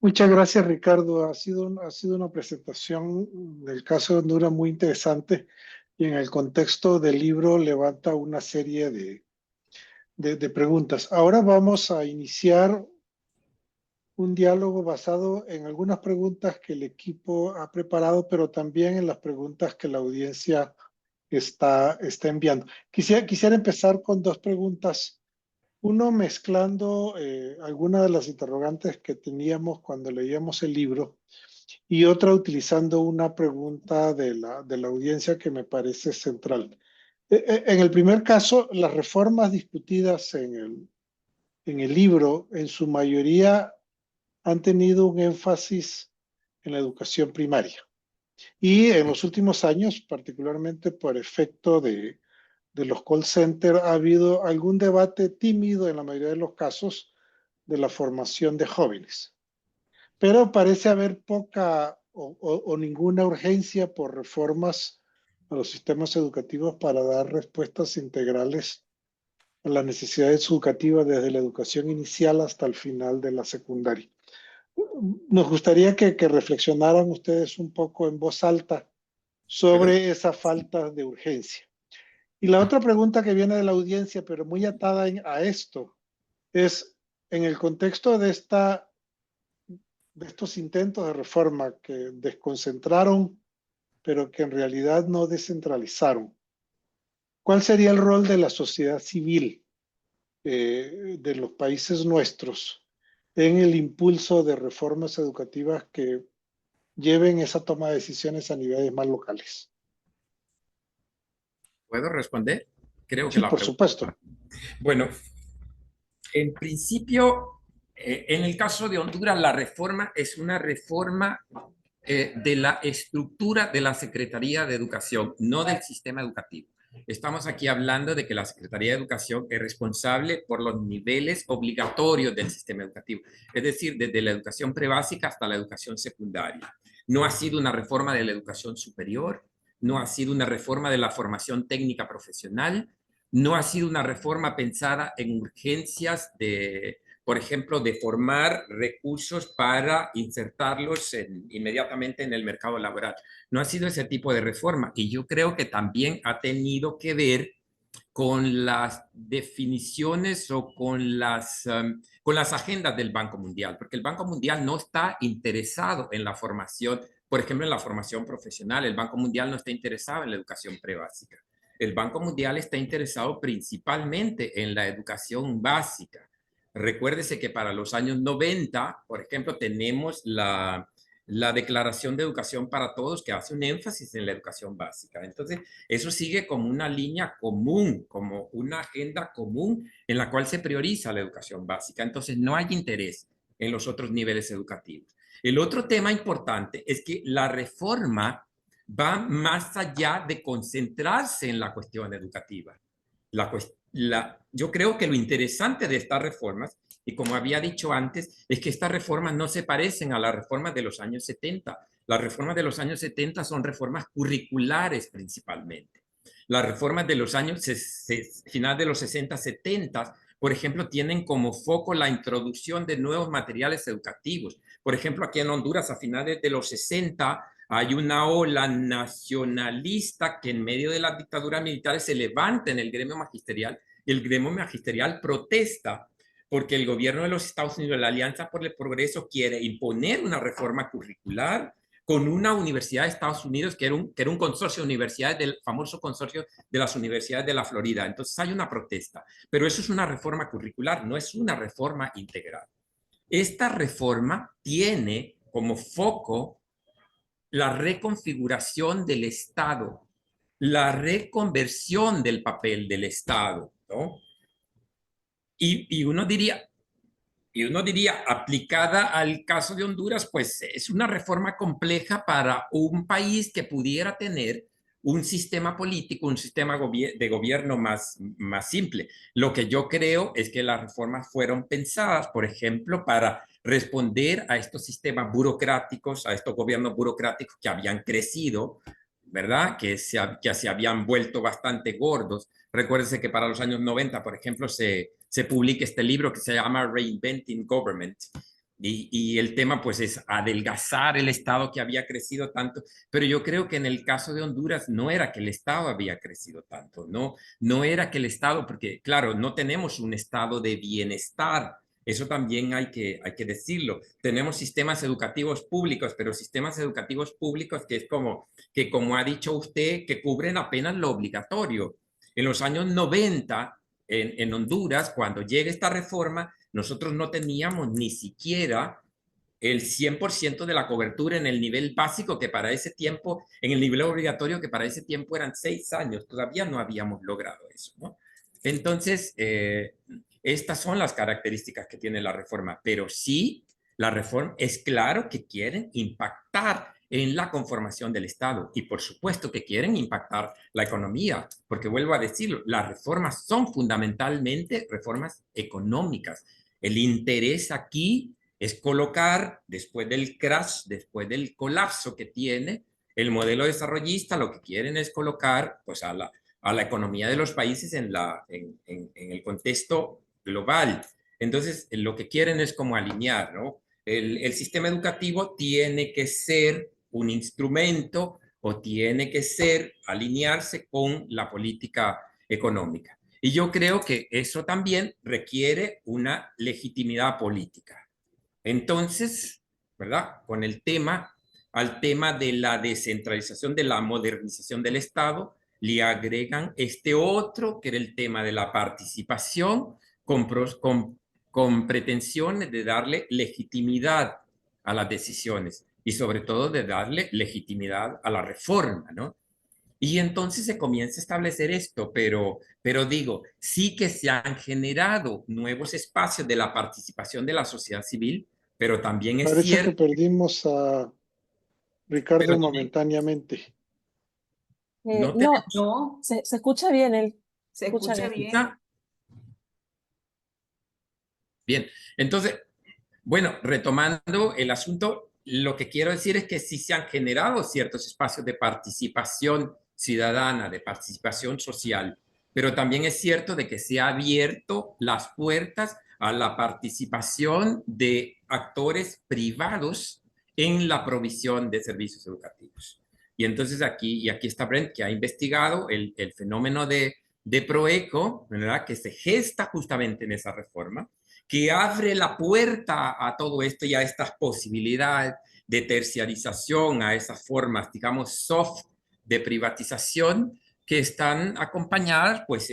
Muchas gracias, Ricardo. Ha sido una presentación del caso de Honduras muy interesante y en el contexto del libro levanta una serie de preguntas. Ahora vamos a iniciar un diálogo basado en algunas preguntas que el equipo ha preparado, pero también en las preguntas que la audiencia está enviando. Quisiera empezar con dos preguntas. Uno, mezclando algunas de las interrogantes que teníamos cuando leíamos el libro y otra utilizando una pregunta de la audiencia que me parece central. En el primer caso, las reformas discutidas en el libro, en su mayoría, han tenido un énfasis en la educación primaria. Y en los últimos años, particularmente por efecto de los call centers, ha habido algún debate tímido en la mayoría de los casos de la formación de jóvenes. Pero parece haber poca o ninguna urgencia por reformas a los sistemas educativos para dar respuestas integrales a las necesidades educativas desde la educación inicial hasta el final de la secundaria. Nos gustaría que reflexionaran ustedes un poco en voz alta sobre esa falta de urgencia. Y la otra pregunta que viene de la audiencia, pero muy atada a esto, es en el contexto de estos intentos de reforma que desconcentraron, pero que en realidad no descentralizaron. ¿Cuál sería el rol de la sociedad civil de los países nuestros en el impulso de reformas educativas que lleven esa toma de decisiones a niveles más locales? ¿Puedo responder? Creo que Sí, la por pregunta. supuesto. Bueno, en principio, en el caso de Honduras, la reforma es una reforma de la estructura de la Secretaría de Educación, no del sistema educativo. Estamos aquí hablando de que la Secretaría de Educación es responsable por los niveles obligatorios del sistema educativo, es decir, desde la educación prebásica hasta la educación secundaria. No ha sido una reforma de la educación superior, no ha sido una reforma de la formación técnica profesional, no ha sido una reforma pensada en urgencias de, por ejemplo, de formar recursos para insertarlos inmediatamente en el mercado laboral. No ha sido ese tipo de reforma y yo creo que también ha tenido que ver con las definiciones o con las agendas del Banco Mundial, porque el Banco Mundial no está interesado en la formación, por ejemplo, en la formación profesional. El Banco Mundial no está interesado en la educación prebásica. El Banco Mundial está interesado principalmente en la educación básica. Recuérdese que para los años 90, por ejemplo, tenemos la Declaración de Educación para Todos, que hace un énfasis en la educación básica. Entonces, eso sigue como una línea común, como una agenda común en la cual se prioriza la educación básica. Entonces, no hay interés en los otros niveles educativos. El otro tema importante es que la reforma va más allá de concentrarse en la cuestión educativa. Yo creo que lo interesante de estas reformas, y como había dicho antes, es que estas reformas no se parecen a las reformas de los años 70. Las reformas de los años 70 son reformas curriculares principalmente. Las reformas de los años final de los 60, 70, por ejemplo, tienen como foco la introducción de nuevos materiales educativos. Por ejemplo, aquí en Honduras, a finales de los 60, hay una ola nacionalista que en medio de las dictaduras militares se levanta en el gremio magisterial y el gremio magisterial protesta porque el gobierno de los Estados Unidos, la Alianza por el Progreso, quiere imponer una reforma curricular con una universidad de Estados Unidos que era un consorcio de universidades, del famoso consorcio de las universidades de la Florida. Entonces hay una protesta, pero eso es una reforma curricular, no es una reforma integral. Esta reforma tiene como foco la reconfiguración del Estado, la reconversión del papel del Estado, ¿no? Y uno diría, aplicada al caso de Honduras, pues es una reforma compleja para un país que pudiera tener un sistema político, un sistema de gobierno más simple. Lo que yo creo es que las reformas fueron pensadas, por ejemplo, para responder a estos sistemas burocráticos, a estos gobiernos burocráticos que habían crecido, ¿verdad? Que se habían vuelto bastante gordos. Recuérdense que para los años 90, por ejemplo, se publica este libro que se llama Reinventing Government. Y el tema pues es adelgazar el Estado que había crecido tanto, pero yo creo que en el caso de Honduras no era que el Estado había crecido tanto, no era que el Estado, porque claro, no tenemos un estado de bienestar, eso también hay que decirlo. Tenemos sistemas educativos públicos, pero sistemas educativos públicos que es como ha dicho usted, que cubren apenas lo obligatorio. En los años 90, en Honduras, cuando llega esta reforma, nosotros no teníamos ni siquiera el 100% de la cobertura en el nivel básico, que para ese tiempo, en el nivel obligatorio, que para ese tiempo eran 6 años. Todavía no habíamos logrado eso, ¿no? Entonces, estas son las características que tiene la reforma, pero sí, la reforma es claro que quieren impactar en la conformación del Estado y por supuesto que quieren impactar la economía, porque vuelvo a decirlo, las reformas son fundamentalmente reformas económicas. El interés aquí es colocar, después del crash, después del colapso que tiene el modelo desarrollista, lo que quieren es colocar pues, a la economía de los países en el contexto global. Entonces, lo que quieren es como alinear, ¿no? El sistema educativo tiene que ser un instrumento o tiene que alinearse con la política económica. Y yo creo que eso también requiere una legitimidad política. Entonces, ¿verdad? Al tema de la descentralización, de la modernización del Estado, le agregan este otro, que era el tema de la participación con pretensiones de darle legitimidad a las decisiones y sobre todo de darle legitimidad a la reforma, ¿no? Y entonces se comienza a establecer esto, pero digo, sí que se han generado nuevos espacios de la participación de la sociedad civil, pero también es Parece que cierto, perdimos a pero Ricardo también momentáneamente. no No, tenemos, No, se escucha bien él. se Escucha escucha bien. bien. bien. Entonces, bueno, retomando el asunto, lo que quiero decir es que sí se han generado ciertos espacios de participación ciudadana, de participación social, pero también es cierto de que se ha abierto las puertas a la participación de actores privados en la provisión de servicios educativos. Y entonces aquí está Brent, que ha investigado el fenómeno de Proeco, ¿verdad? Que se gesta justamente en esa reforma, que abre la puerta a todo esto y a estas posibilidades de terciarización, a esas formas, digamos, soft de privatización que están acompañadas, pues,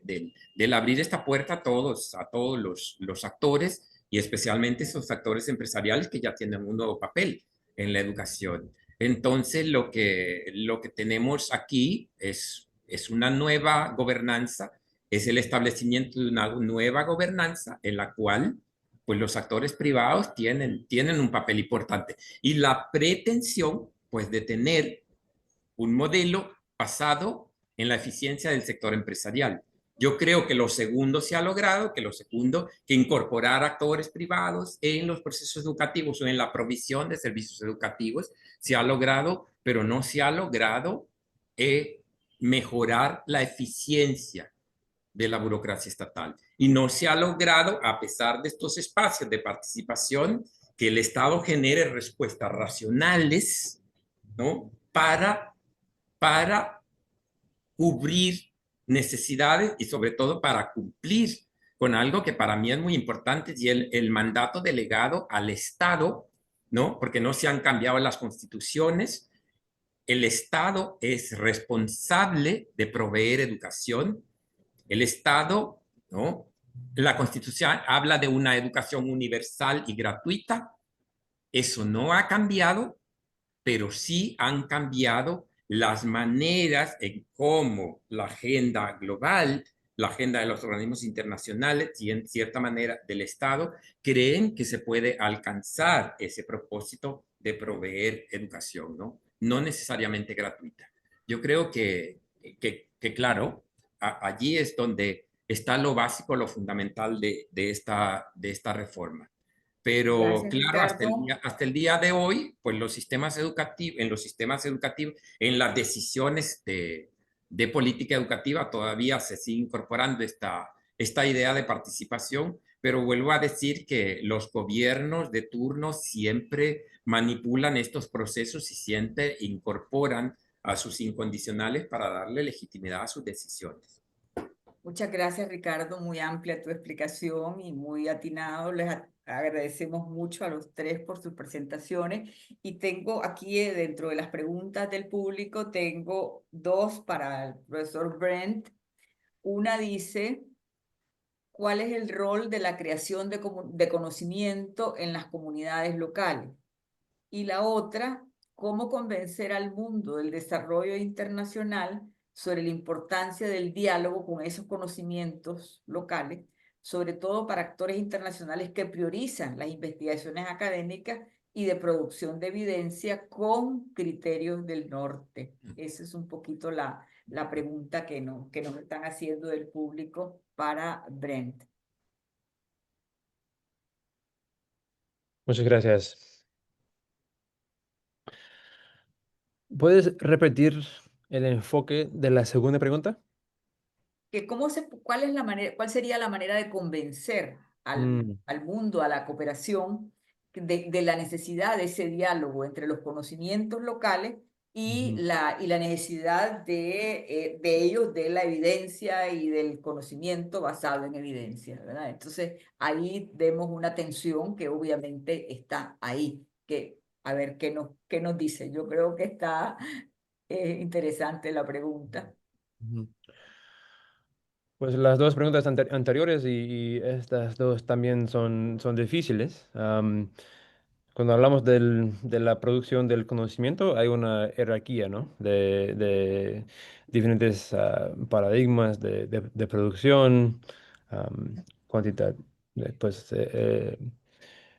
del abrir esta puerta a todos los actores y especialmente esos actores empresariales que ya tienen un nuevo papel en la educación. Entonces, lo que tenemos aquí es una nueva gobernanza, es el establecimiento de una nueva gobernanza en la cual pues los actores privados tienen un papel importante y la pretensión pues de tener un modelo basado en la eficiencia del sector empresarial. Yo creo que lo segundo se ha logrado, que incorporar actores privados en los procesos educativos o en la provisión de servicios educativos se ha logrado, pero no se ha logrado mejorar la eficiencia de la burocracia estatal. Y no se ha logrado, a pesar de estos espacios de participación, que el Estado genere respuestas racionales, ¿no? Para cubrir necesidades y sobre todo para cumplir con algo que para mí es muy importante y el mandato delegado al Estado, ¿no? Porque no se han cambiado las constituciones. El Estado es responsable de proveer educación. El Estado, ¿no? La Constitución habla de una educación universal y gratuita. Eso no ha cambiado, pero sí han cambiado las maneras en cómo la agenda global, la agenda de los organismos internacionales y en cierta manera del Estado creen que se puede alcanzar ese propósito de proveer educación, ¿no? No necesariamente gratuita. Yo creo que claro, allí es donde está lo básico, lo fundamental de esta reforma. Pero Gracias, claro, Ricardo. hasta el día de hoy, pues los sistemas educativos, en las decisiones de política educativa, todavía se sigue incorporando esta idea de participación, pero vuelvo a decir que los gobiernos de turno siempre manipulan estos procesos y siempre incorporan a sus incondicionales para darle legitimidad a sus decisiones. Muchas gracias, Ricardo. Muy amplia tu explicación y muy atinado. Agradecemos mucho a los tres por sus presentaciones. Y tengo aquí dentro de las preguntas del público, tengo dos para el profesor Brent. Una dice, ¿cuál es el rol de la creación de conocimiento en las comunidades locales? Y la otra, ¿cómo convencer al mundo del desarrollo internacional sobre la importancia del diálogo con esos conocimientos locales, sobre todo para actores internacionales que priorizan las investigaciones académicas y de producción de evidencia con criterios del norte? Esa es un poquito la pregunta que nos están haciendo del público para Brent. Muchas gracias. ¿Puedes repetir el enfoque de la segunda pregunta? ¿Cuál sería la manera de convencer al mundo, a la cooperación, de la necesidad de ese diálogo entre los conocimientos locales y Ujú. la necesidad de ellos, de la evidencia y del conocimiento basado en evidencia, ¿verdad? Entonces, ahí vemos una tensión que obviamente está ahí, a ver qué nos dice. Yo creo que está interesante la pregunta. Ujú. Pues las dos preguntas anteriores y estas dos también son difíciles. Cuando hablamos de la producción del conocimiento, hay una jerarquía, ¿no? De diferentes paradigmas de producción, cuantita, pues,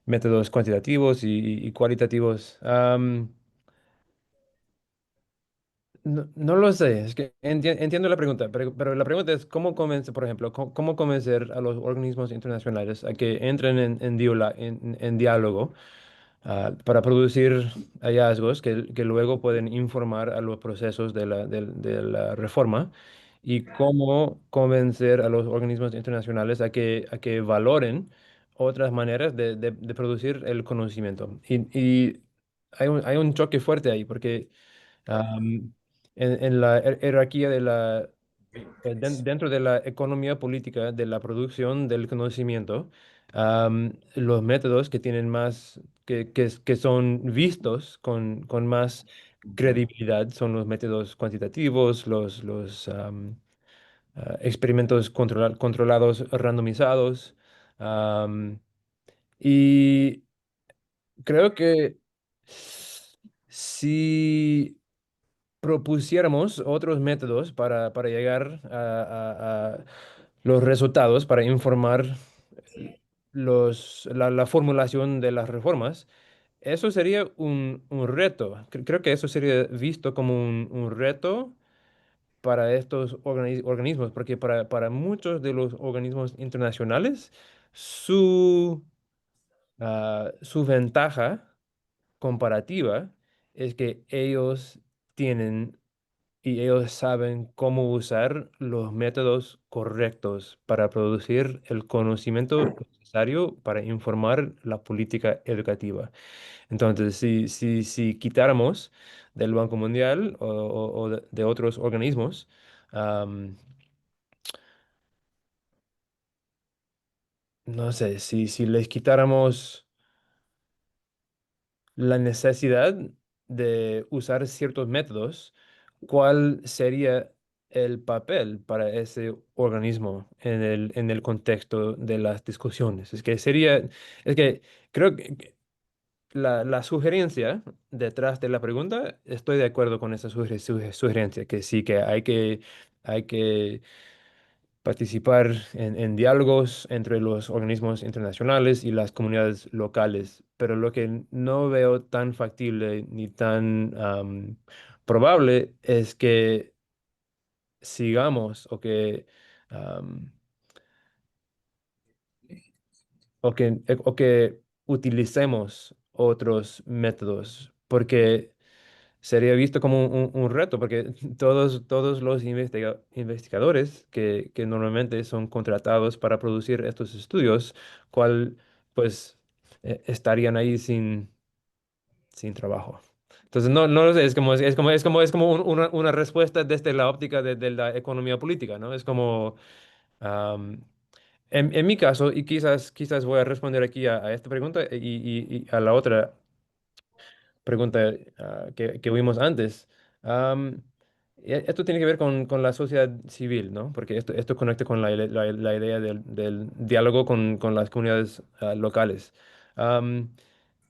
métodos cuantitativos y cualitativos. No lo sé, es que entiendo la pregunta, pero la pregunta es cómo convencer, por ejemplo, cómo convencer a los organismos internacionales a que entren en diálogo para producir hallazgos que luego pueden informar a los procesos de la reforma y cómo convencer a los organismos internacionales a que valoren otras maneras de producir el conocimiento. Y hay un choque fuerte ahí porque en la jerarquía dentro de la economía política de la producción del conocimiento, los métodos que tienen más, que son vistos con más credibilidad son los métodos cuantitativos, experimentos controlados, randomizados. am, y creo que si propusiéramos otros métodos para llegar a los resultados, para informar la formulación de las reformas, eso sería un reto. Creo que eso sería visto como un reto para estos organismos, porque para muchos de los organismos internacionales, su ventaja comparativa es que ellos saben cómo usar los métodos correctos para producir el conocimiento necesario para informar la política educativa. Entonces, si quitáramos del Banco Mundial o de otros organismos, am, no sé, si les quitáramos la necesidad de usar ciertos métodos, ¿cuál sería el papel para ese organismo en el contexto de las discusiones? Es que creo que la sugerencia detrás de la pregunta, estoy de acuerdo con esa sugerencia, que sí, que hay que participar en diálogos entre los organismos internacionales y las comunidades locales, pero lo que no veo tan factible ni tan probable es que sigamos am, o que utilicemos otros métodos, porque sería visto como un reto, porque todos los investigadores que normalmente son contratados para producir estos estudios, cual pues estarían ahí sin trabajo. Entonces, no lo sé, es como una respuesta desde la óptica de la economía política, ¿no? Es como, am, en mi caso, y quizás voy a responder aquí a esta pregunta y a la otra pregunta que vimos antes. Am, Esto tiene que ver con la sociedad civil, ¿no? Porque esto conecta con la idea del diálogo con las comunidades locales. Am,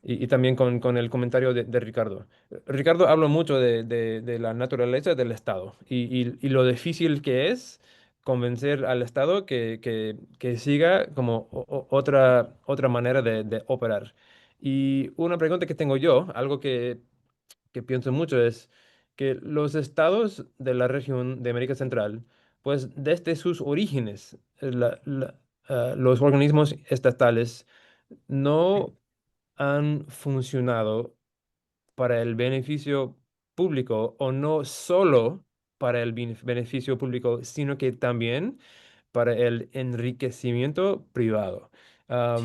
y también con el comentario de Ricardo. Ricardo habla mucho de la naturaleza del Estado y lo difícil que es convencer al Estado que siga como otra manera de operar. Y una pregunta que tengo yo, algo que pienso mucho es que los estados de la región de América Central, pues desde sus orígenes, los organismos estatales no han funcionado para el beneficio público o no solo para el beneficio público, sino que también para el enriquecimiento privado.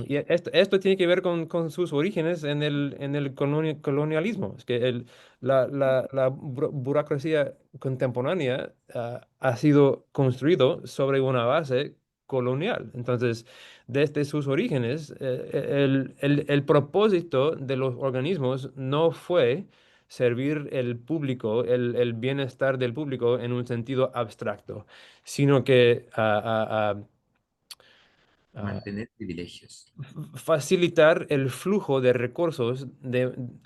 Y esto tiene que ver con sus orígenes en el colonialismo. Es que la burocracia contemporánea ha sido construido sobre una base colonial. Entonces, desde sus orígenes, el propósito de los organismos no fue servir el público, el bienestar del público en un sentido abstracto, sino que Mantener privilegios. facilitar el flujo de recursos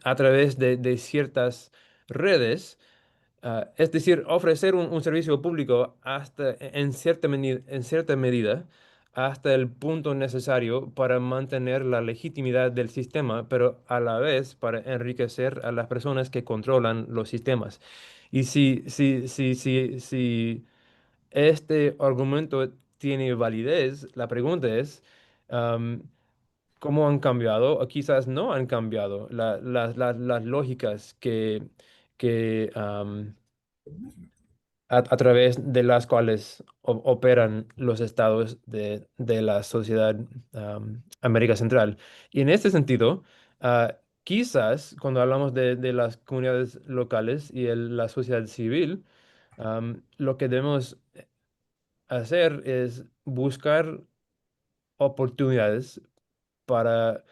a través de ciertas redes. Es decir, ofrecer un servicio público en cierta medida hasta el punto necesario para mantener la legitimidad del sistema, pero a la vez para enriquecer a las personas que controlan los sistemas. Y si este argumento tiene validez, la pregunta es, am, ¿cómo han cambiado? O quizás no han cambiado las lógicas que a través de las cuales operan los estados de la sociedad América Central. Y en este sentido, quizás cuando hablamos de las comunidades locales y la sociedad civil, lo que debemos hacer es buscar oportunidades para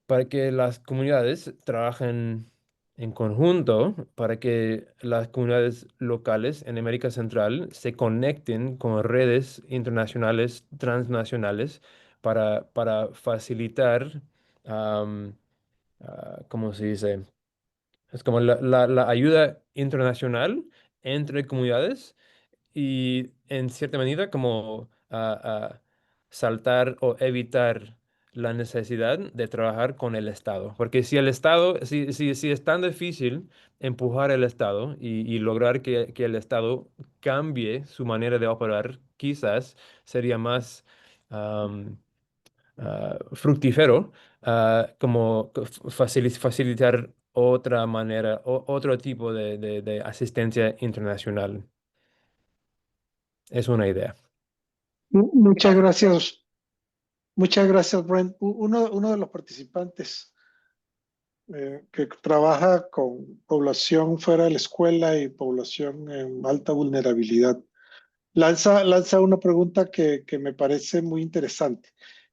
para que las comunidades trabajen en conjunto, para que las comunidades locales en América Central se conecten con redes internacionales, transnacionales, para facilitar, ¿cómo se dice? Es como la ayuda internacional entre comunidades y en cierta medida como saltar o evitar la necesidad de trabajar con el Estado. Porque si el Estado, si es tan difícil empujar el Estado y lograr que el Estado cambie su manera de operar, quizás sería más fructífero como facilitar otra manera, otro tipo de asistencia internacional. Es una idea. Muchas Gracias. muchas gracias, Brent. Uno de los participantes que trabaja con población fuera de la escuela y población en alta vulnerabilidad, lanza una pregunta que me parece muy interesante.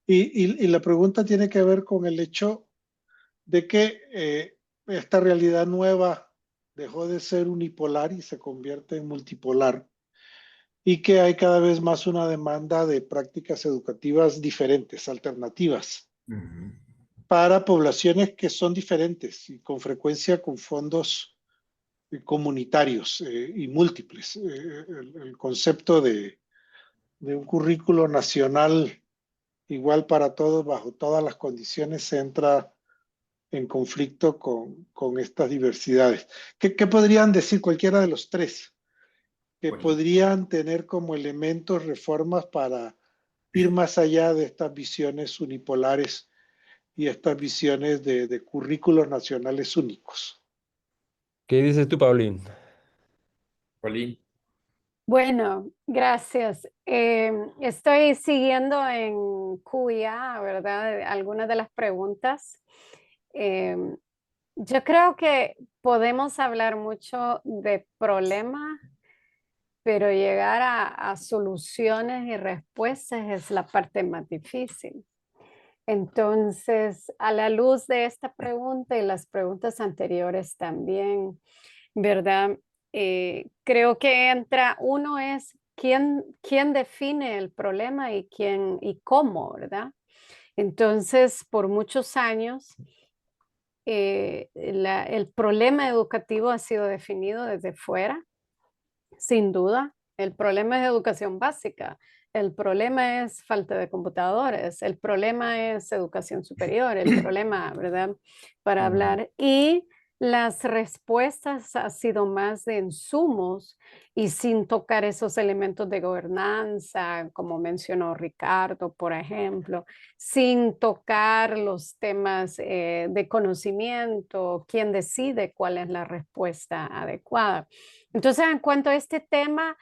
Y la pregunta tiene que ver con el hecho de que esta realidad nueva dejó de ser unipolar y se convierte en multipolar, y que hay cada vez más una demanda de prácticas educativas diferentes, alternativas, Ujú. para poblaciones que son diferentes y con frecuencia con fondos comunitarios y múltiples. El concepto de un currículo nacional igual para todos, bajo todas las condiciones, entra en conflicto con estas diversidades. ¿Qué podrían decir cualquiera de los tres? Que Bueno, podrían tener como elementos reformas para ir más allá de estas visiones unipolares y estas visiones de currículos nacionales únicos. ¿Qué dices tú, Paulín? Colín, Bueno, gracias. Estoy siguiendo en QIA, ¿verdad? Algunas de las preguntas. Em, yo creo que podemos hablar mucho de problemas, pero llegar a soluciones y respuestas es la parte más difícil. Entonces, a la luz de esta pregunta y las preguntas anteriores también, ¿verdad? Creo que entra uno es quién define el problema y quién y cómo, ¿verdad? Entonces, por muchos años, el problema educativo ha sido definido desde fuera, sin duda. El problema es educación básica, el problema es falta de computadores, el problema es educación superior, el problema, ¿verdad? Para hablar. Y las respuestas han sido más de insumos y sin tocar esos elementos de gobernanza, como mencionó Ricardo, por ejemplo, sin tocar los temas de conocimiento, quién decide cuál es la respuesta adecuada. Entonces, en cuanto a este tema,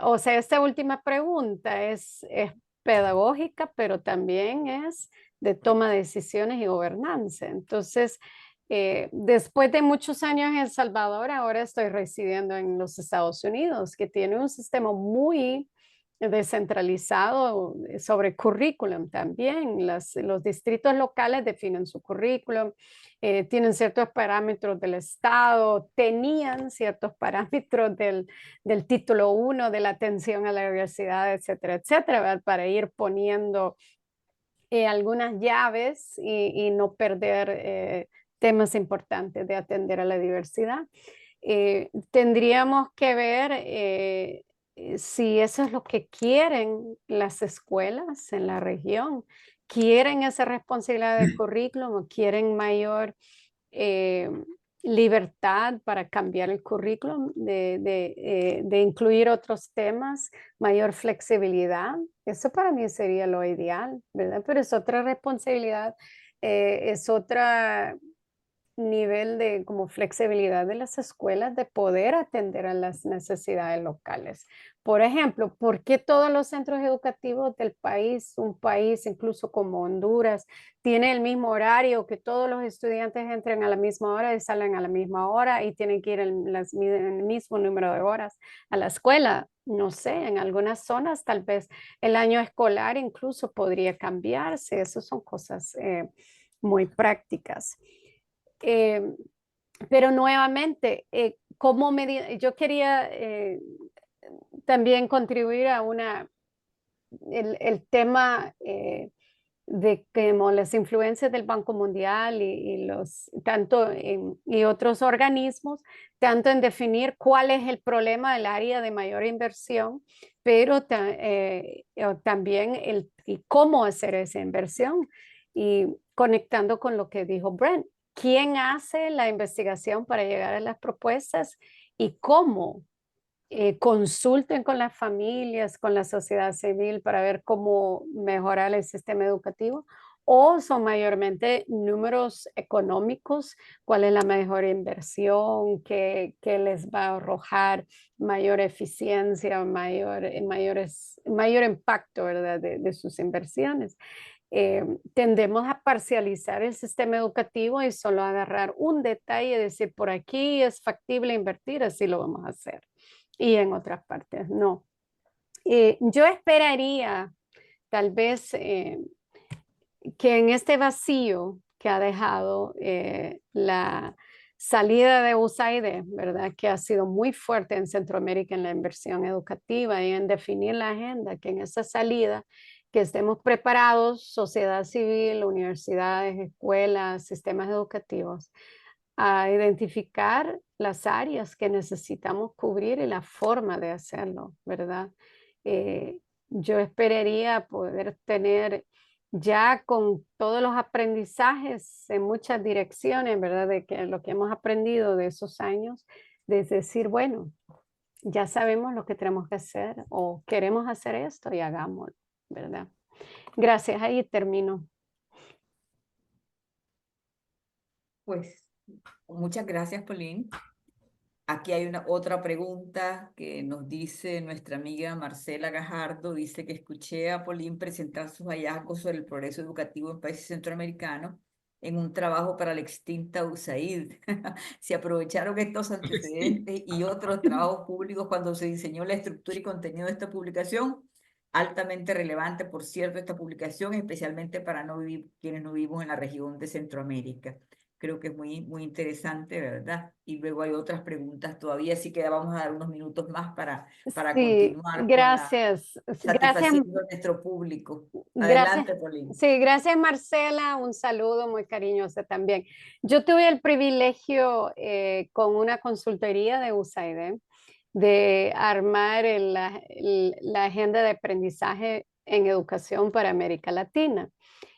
o sea, esta última pregunta es pedagógica, pero también es de toma de decisiones y gobernanza. Entonces, después de muchos años en El Salvador, ahora estoy residiendo en los Estados Unidos, que tiene un sistema muy descentralizado sobre currículum también. Los distritos locales definen su currículum, tienen ciertos parámetros del Estado, tenían ciertos parámetros del título 1 de la atención a la diversidad, etcétera, etcétera, ¿verdad? Para ir poniendo algunas llaves y no perder temas importantes de atender a la diversidad. Tendríamos que ver si eso es lo que quieren las escuelas en la región. ¿Quieren esa responsabilidad de currículum o quieren mayor eh, libertad para cambiar el currículum, de incluir otros temas, mayor flexibilidad? Eso para mí sería lo ideal, ¿verdad? Pero es otra responsabilidad, es otra nivel de como flexibilidad de las escuelas de poder atender a las necesidades locales. Por ejemplo, ¿por qué todos los centros educativos del país, un país incluso como Honduras, tiene el mismo horario, que todos los estudiantes entren a la misma hora y salen a la misma hora y tienen que ir en el mismo número de horas a la escuela? No sé, en algunas zonas tal vez el año escolar incluso podría cambiarse. Esas son cosas muy prácticas. Eh, pero nuevamente, yo quería también contribuir a el tema de como las influencias del Banco Mundial y otros organismos, tanto en definir cuál es el problema del área de mayor inversión, pero también y cómo hacer esa inversión, y conectando con lo que dijo Brent. ¿Quién hace la investigación para llegar a las propuestas y cómo? Consulten con las familias, con la sociedad civil para ver cómo mejorar el sistema educativo, o son mayormente números económicos, cuál es la mejor inversión, qué les va a arrojar mayor eficiencia, mayor impacto, ¿verdad? de sus inversiones. Tendemos a parcializar el sistema educativo y solo agarrar un detalle y decir, por aquí es factible invertir, así lo vamos a hacer. Y en otras partes no. Yo esperaría tal vez que en este vacío que ha dejado la salida de USAID, ¿verdad? Que ha sido muy fuerte en Centroamérica en la inversión educativa y en definir la agenda, que en esa salida que estemos preparados, sociedad civil, universidades, escuelas, sistemas educativos, a identificar las áreas que necesitamos cubrir y la forma de hacerlo, ¿verdad? Yo esperaría poder tener ya con todos los aprendizajes en muchas direcciones, ¿verdad? De que lo que hemos aprendido de esos años, de decir, bueno, ya sabemos lo que tenemos que hacer o queremos hacer esto y hagámoslo, ¿verdad? Gracias, ahí termino. Pues muchas gracias, Pauline. Aquí hay otra pregunta que nos dice nuestra amiga Marcela Gajardo. Dice que escuché a Pauline presentar sus hallazgos sobre el progreso educativo en países centroamericanos en un trabajo para la extinta USAID. Se aprovecharon estos antecedentes y otros trabajos públicos cuando se diseñó la estructura y contenido de esta publicación. Altamente relevante, por cierto, esta publicación, especialmente para quienes no vivimos en la región de Centroamérica. Creo que es muy interesante, ¿verdad? Y luego hay otras preguntas todavía, así que vamos a dar unos minutos más para Sí, continuar con gracias. Gracias. satisfaciendo a nuestro público. Gracias. Adelante, Pauline. Sí, gracias Marcela, un saludo muy cariñoso también. Yo tuve el privilegio con una consultoría de USAID de armar la agenda de aprendizaje en educación para América Latina.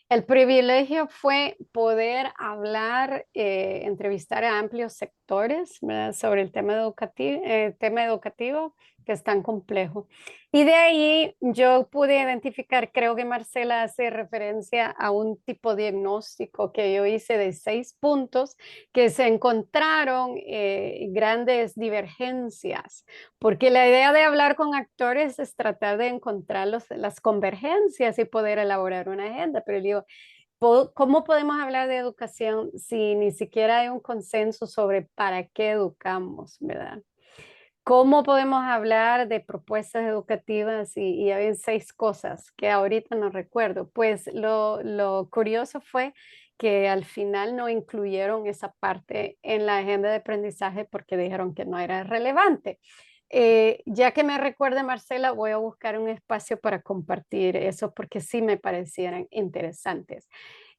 El privilegio fue poder hablar, entrevistar a amplios sectores, ¿verdad? Sobre el tema educativo que es tan complejo. Y de ahí yo pude identificar, creo que Marcela hace referencia a un tipo de diagnóstico que yo hice de 6 puntos que se encontraron grandes divergencias, porque la idea de hablar con actores es tratar de encontrar las convergencias y poder elaborar una agenda, pero digo, ¿cómo podemos hablar de educación si ni siquiera hay un consenso sobre para qué educamos, ¿verdad? ¿Cómo podemos hablar de propuestas educativas? Y había 6 cosas que ahorita no recuerdo. Pues lo curioso fue que al final no incluyeron esa parte en la agenda de aprendizaje porque dijeron que no era relevante. Ya que me recuerde, Marcela, voy a buscar un espacio para compartir eso porque sí me parecieran interesantes.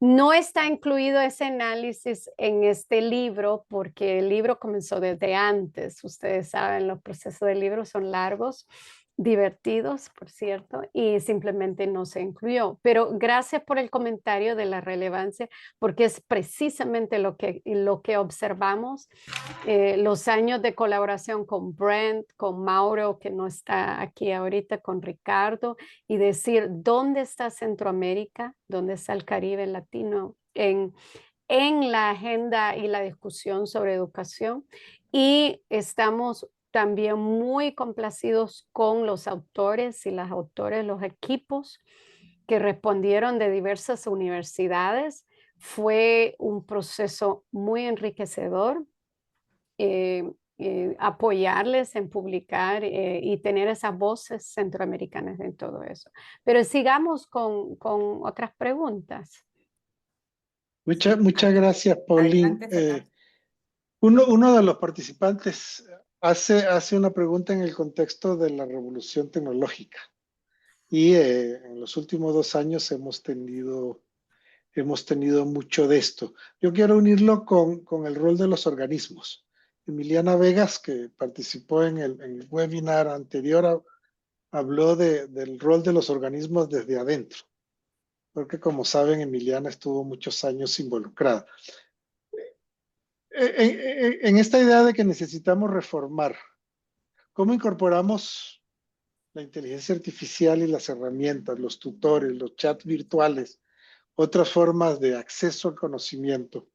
No está incluido ese análisis en este libro porque el libro comenzó desde antes. Ustedes saben, los procesos del libro son largos, divertidos, por cierto, y simplemente no se incluyó. Pero gracias por el comentario de la relevancia, porque es precisamente lo que observamos. Los años de colaboración con Brent, con Mauro, que no está aquí ahorita, con Ricardo, y decir, ¿dónde está Centroamérica? ¿Dónde está el Caribe latino en la agenda y la discusión sobre educación? Y estamos también muy complacidos con los autores y las autores, los equipos que respondieron de diversas universidades. Fue un proceso muy enriquecedor. eh, Apoyarles en publicar y tener esas voces centroamericanas en todo eso. Pero sigamos con otras preguntas. Muchas gracias, Pauline. Adelante, Fernando. Uno de los participantes hace una pregunta en el contexto de la revolución tecnológica. Y en los últimos 2 años hemos tenido mucho de esto. Yo quiero unirlo con el rol de los organismos. Emiliana Vegas, que participó en el webinar anterior, habló del rol de los organismos desde adentro, porque como saben, Emiliana estuvo muchos años involucrada. En esta idea de que necesitamos reformar, ¿cómo incorporamos la inteligencia artificial y las herramientas, los tutores, los chats virtuales, otras formas de acceso al conocimiento,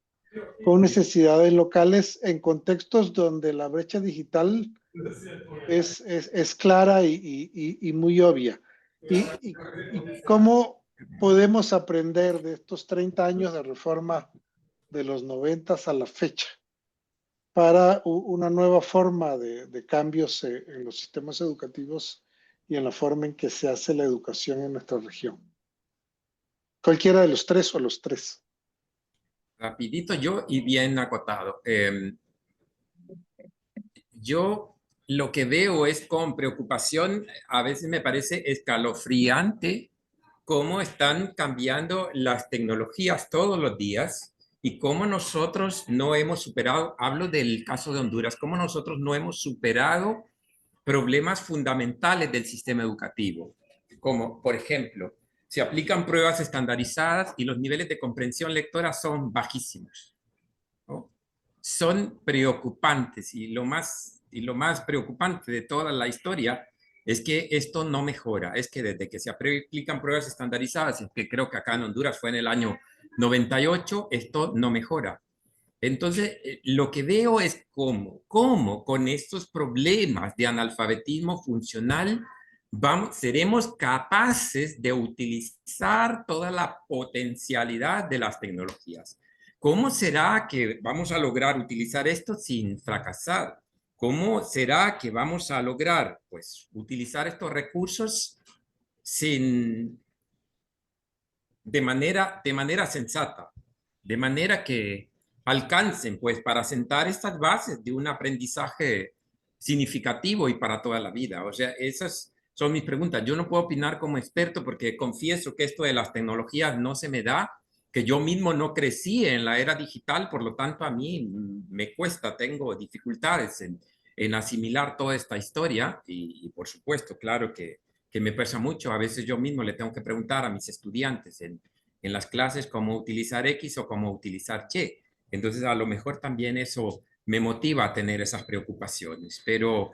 con necesidades locales en contextos donde la brecha digital es clara y muy obvia? Y cómo podemos aprender de estos 30 años de reforma de los 90 a la fecha para una nueva forma de cambios en los sistemas educativos y en la forma en que se hace la educación en nuestra región? Cualquiera de los 3 o los 3. Rapidito yo y bien acotado. Yo lo que veo es con preocupación, a veces me parece escalofriante cómo están cambiando las tecnologías todos los días y cómo nosotros no hemos superado, hablo del caso de Honduras, cómo nosotros no hemos superado problemas fundamentales del sistema educativo, como por ejemplo, se aplican pruebas estandarizadas y los niveles de comprensión lectora son bajísimos, ¿no? Son preocupantes y lo más preocupante de toda la historia es que esto no mejora, es que desde que se aplican pruebas estandarizadas, que creo que acá en Honduras fue en el año 98, esto no mejora. Entonces, lo que veo es cómo con estos problemas de analfabetismo funcional seremos capaces de utilizar toda la potencialidad de las tecnologías. ¿Cómo será que vamos a lograr utilizar esto sin fracasar? ¿Cómo será que vamos a lograr, pues, utilizar estos recursos de manera sensata, de manera que alcancen, pues, para sentar estas bases de un aprendizaje significativo y para toda la vida? O sea, esas son mis preguntas. Yo no puedo opinar como experto porque confieso que esto de las tecnologías no se me da, que yo mismo no crecí en la era digital, por lo tanto a mí me cuesta, tengo dificultades en asimilar toda esta historia y por supuesto, claro que me pesa mucho. A veces yo mismo le tengo que preguntar a mis estudiantes en las clases cómo utilizar X o cómo utilizar Y. Entonces, a lo mejor también eso me motiva a tener esas preocupaciones. Pero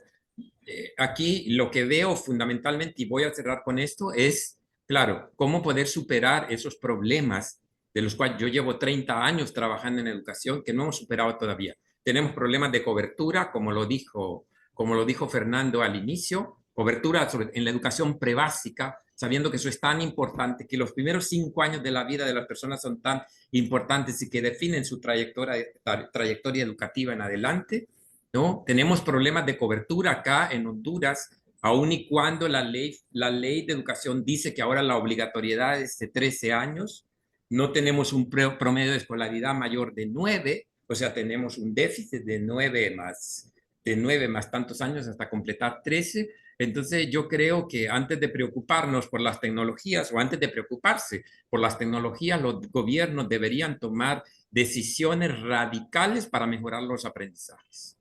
aquí lo que veo fundamentalmente, y voy a cerrar con esto, es, claro, cómo poder superar esos problemas de los cuales yo llevo 30 años trabajando en educación que no hemos superado todavía. Tenemos problemas de cobertura, como lo dijo Fernando al inicio, cobertura en la educación prebásica, sabiendo que eso es tan importante, que los primeros 5 años de la vida de las personas son tan importantes y que definen su trayectoria educativa en adelante. ¿no? Tenemos problemas de cobertura acá en Honduras, aun y cuando la ley de educación dice que ahora la obligatoriedad es de 13 años, no tenemos un promedio de escolaridad mayor de 9, o sea, tenemos un déficit de 9 más tantos años hasta completar 13. Entonces yo creo que antes de preocuparnos por las tecnologías o antes de preocuparse por las tecnologías, los gobiernos deberían tomar decisiones radicales para mejorar los aprendizajes.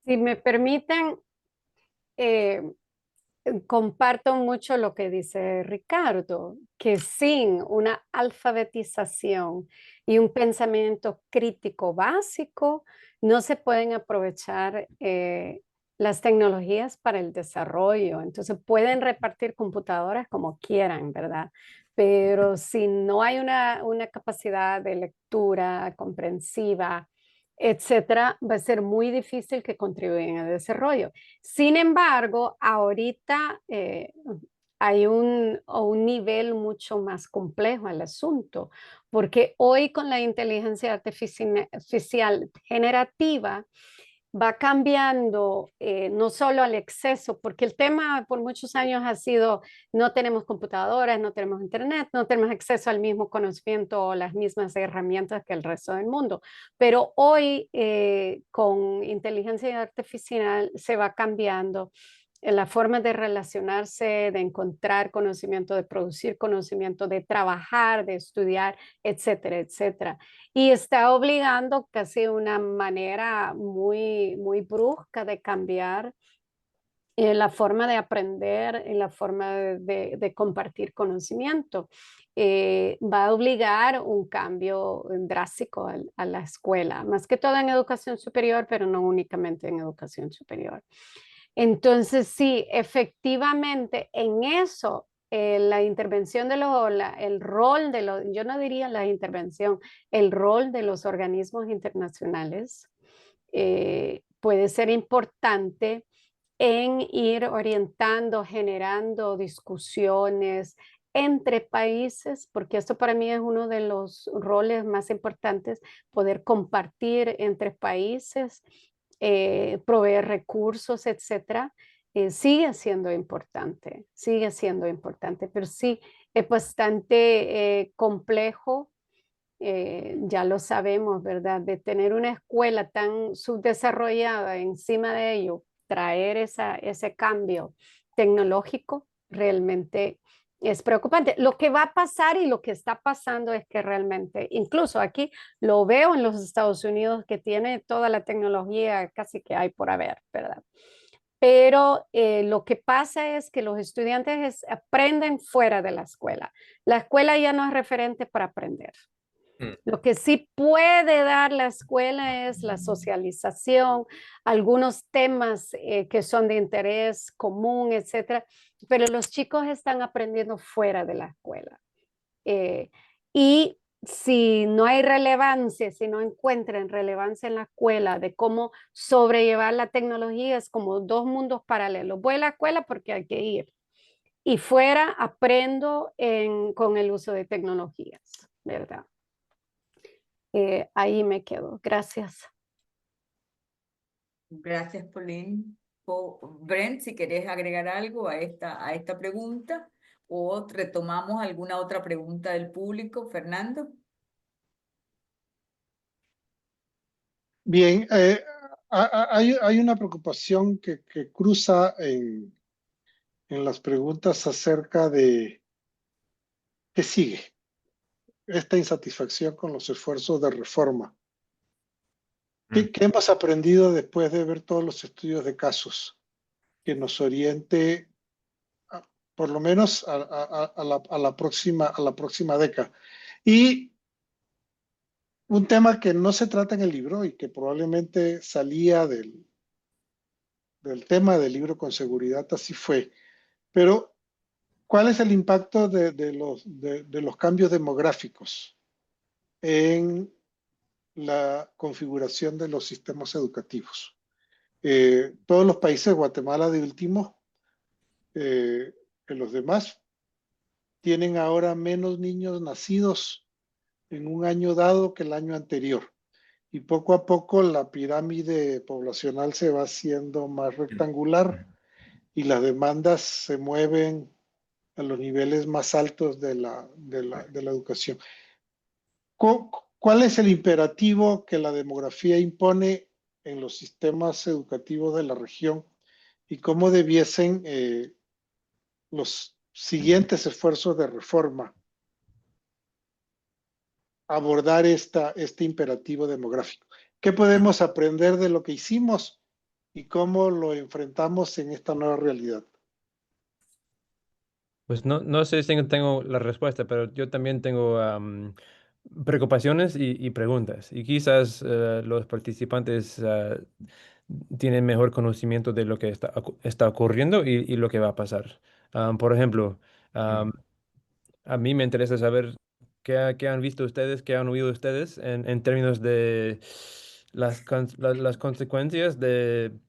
Si me permiten, eh, comparto mucho lo que dice Ricardo, que sin una alfabetización y un pensamiento crítico básico, no se pueden aprovechar las tecnologías para el desarrollo. Entonces pueden repartir computadoras como quieran, ¿verdad? Pero si no hay una capacidad de lectura comprensiva, etcétera, va a ser muy difícil que contribuyan al desarrollo. Sin embargo, ahorita hay un nivel mucho más complejo al asunto, porque hoy con la inteligencia artificial generativa va cambiando no solo al exceso, porque el tema por muchos años ha sido no tenemos computadoras, no tenemos internet, no tenemos acceso al mismo conocimiento o las mismas herramientas que el resto del mundo. Pero hoy con inteligencia artificial se va cambiando la forma de relacionarse, de encontrar conocimiento, de producir conocimiento, de trabajar, de estudiar, etcétera, etcétera. Y está obligando casi una manera muy, muy brusca de cambiar la forma de aprender, en la forma de compartir conocimiento. Va a obligar un cambio drástico a la escuela, más que todo en educación superior, pero no únicamente en educación superior. Entonces, sí, efectivamente, en eso, la intervención de el rol de los, yo no diría la intervención, el rol de los organismos internacionales puede ser importante en ir orientando, generando discusiones entre países, porque esto para mí es uno de los roles más importantes, poder compartir entre países, proveer recursos, etcétera. Sigue siendo importante, pero sí es bastante complejo, ya lo sabemos, ¿verdad? De tener una escuela tan subdesarrollada encima de ello, traer ese cambio tecnológico realmente es preocupante. Lo que va a pasar y lo que está pasando es que realmente, incluso aquí lo veo en los Estados Unidos, que tiene toda la tecnología casi que hay por haber, ¿verdad? Pero lo que pasa es que los estudiantes aprenden fuera de la escuela. La escuela ya no es referente para aprender. Lo que sí puede dar la escuela es la socialización, algunos temas que son de interés común, etcétera, pero los chicos están aprendiendo fuera de la escuela. Y si no hay relevancia, si no encuentran relevancia en la escuela de cómo sobrellevar la tecnología, es como dos mundos paralelos. Voy a la escuela porque hay que ir. Y fuera aprendo con el uso de tecnologías, ¿verdad? Ahí me quedo. Gracias. Gracias, Pauline. Brent, si querés agregar algo a esta pregunta o retomamos alguna otra pregunta del público, Fernando. Bien, hay una preocupación que cruza en las preguntas acerca de qué sigue, esta insatisfacción con los esfuerzos de reforma. ¿Qué hemos aprendido después de ver todos los estudios de casos que nos oriente, por lo menos a la próxima década? Y un tema que no se trata en el libro y que probablemente salía del tema del libro con seguridad, así fue. Pero, ¿cuál es el impacto de los cambios demográficos en la configuración de los sistemas educativos? Todos los países, Guatemala de último, que los demás, tienen ahora menos niños nacidos en un año dado que el año anterior. y poco a poco la pirámide poblacional se va haciendo más rectangular y las demandas se mueven a los niveles más altos de la educación. ¿Cuál es el imperativo que la demografía impone en los sistemas educativos de la región y cómo debiesen los siguientes esfuerzos de reforma abordar este imperativo demográfico? ¿Qué podemos aprender de lo que hicimos y cómo lo enfrentamos en esta nueva realidad? Pues no sé si tengo la respuesta, pero yo también tengo preocupaciones y preguntas. Y quizás los participantes tienen mejor conocimiento de lo que está ocurriendo y lo que va a pasar. Por ejemplo, am, a mí me interesa saber qué han visto ustedes, qué han oído ustedes en términos de las consecuencias del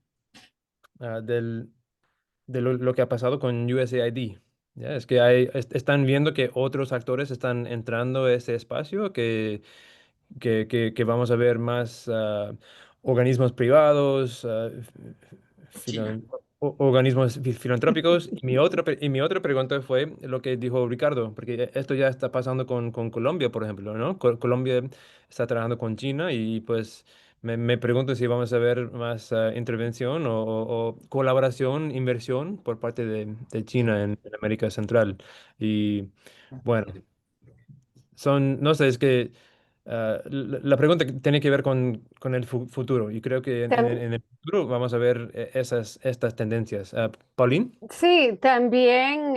de lo que ha pasado con USAID. Ya, es que están viendo que otros actores están entrando a ese espacio, que vamos a ver más organismos privados, China. organismos filantrópicos. Y mi otra pregunta fue lo que dijo Ricardo, porque esto ya está pasando con Colombia, por ejemplo, ¿no? Colombia está trabajando con China y pues me pregunto si vamos a ver más intervención o colaboración, inversión por parte de China en América Central. Y bueno, no sé, es que la pregunta que tiene que ver con el futuro y creo que Tam- en el futuro vamos a ver estas tendencias. Pauline. Sí, también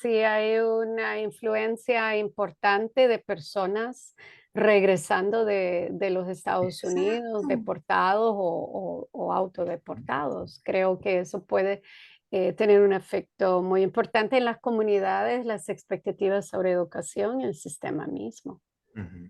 sí hay una influencia importante de personas regresando de los Estados Unidos, Exacto. deportados o autodeportados. Creo que eso puede tener un efecto muy importante en las comunidades, las expectativas sobre educación y el sistema mismo. Ujú.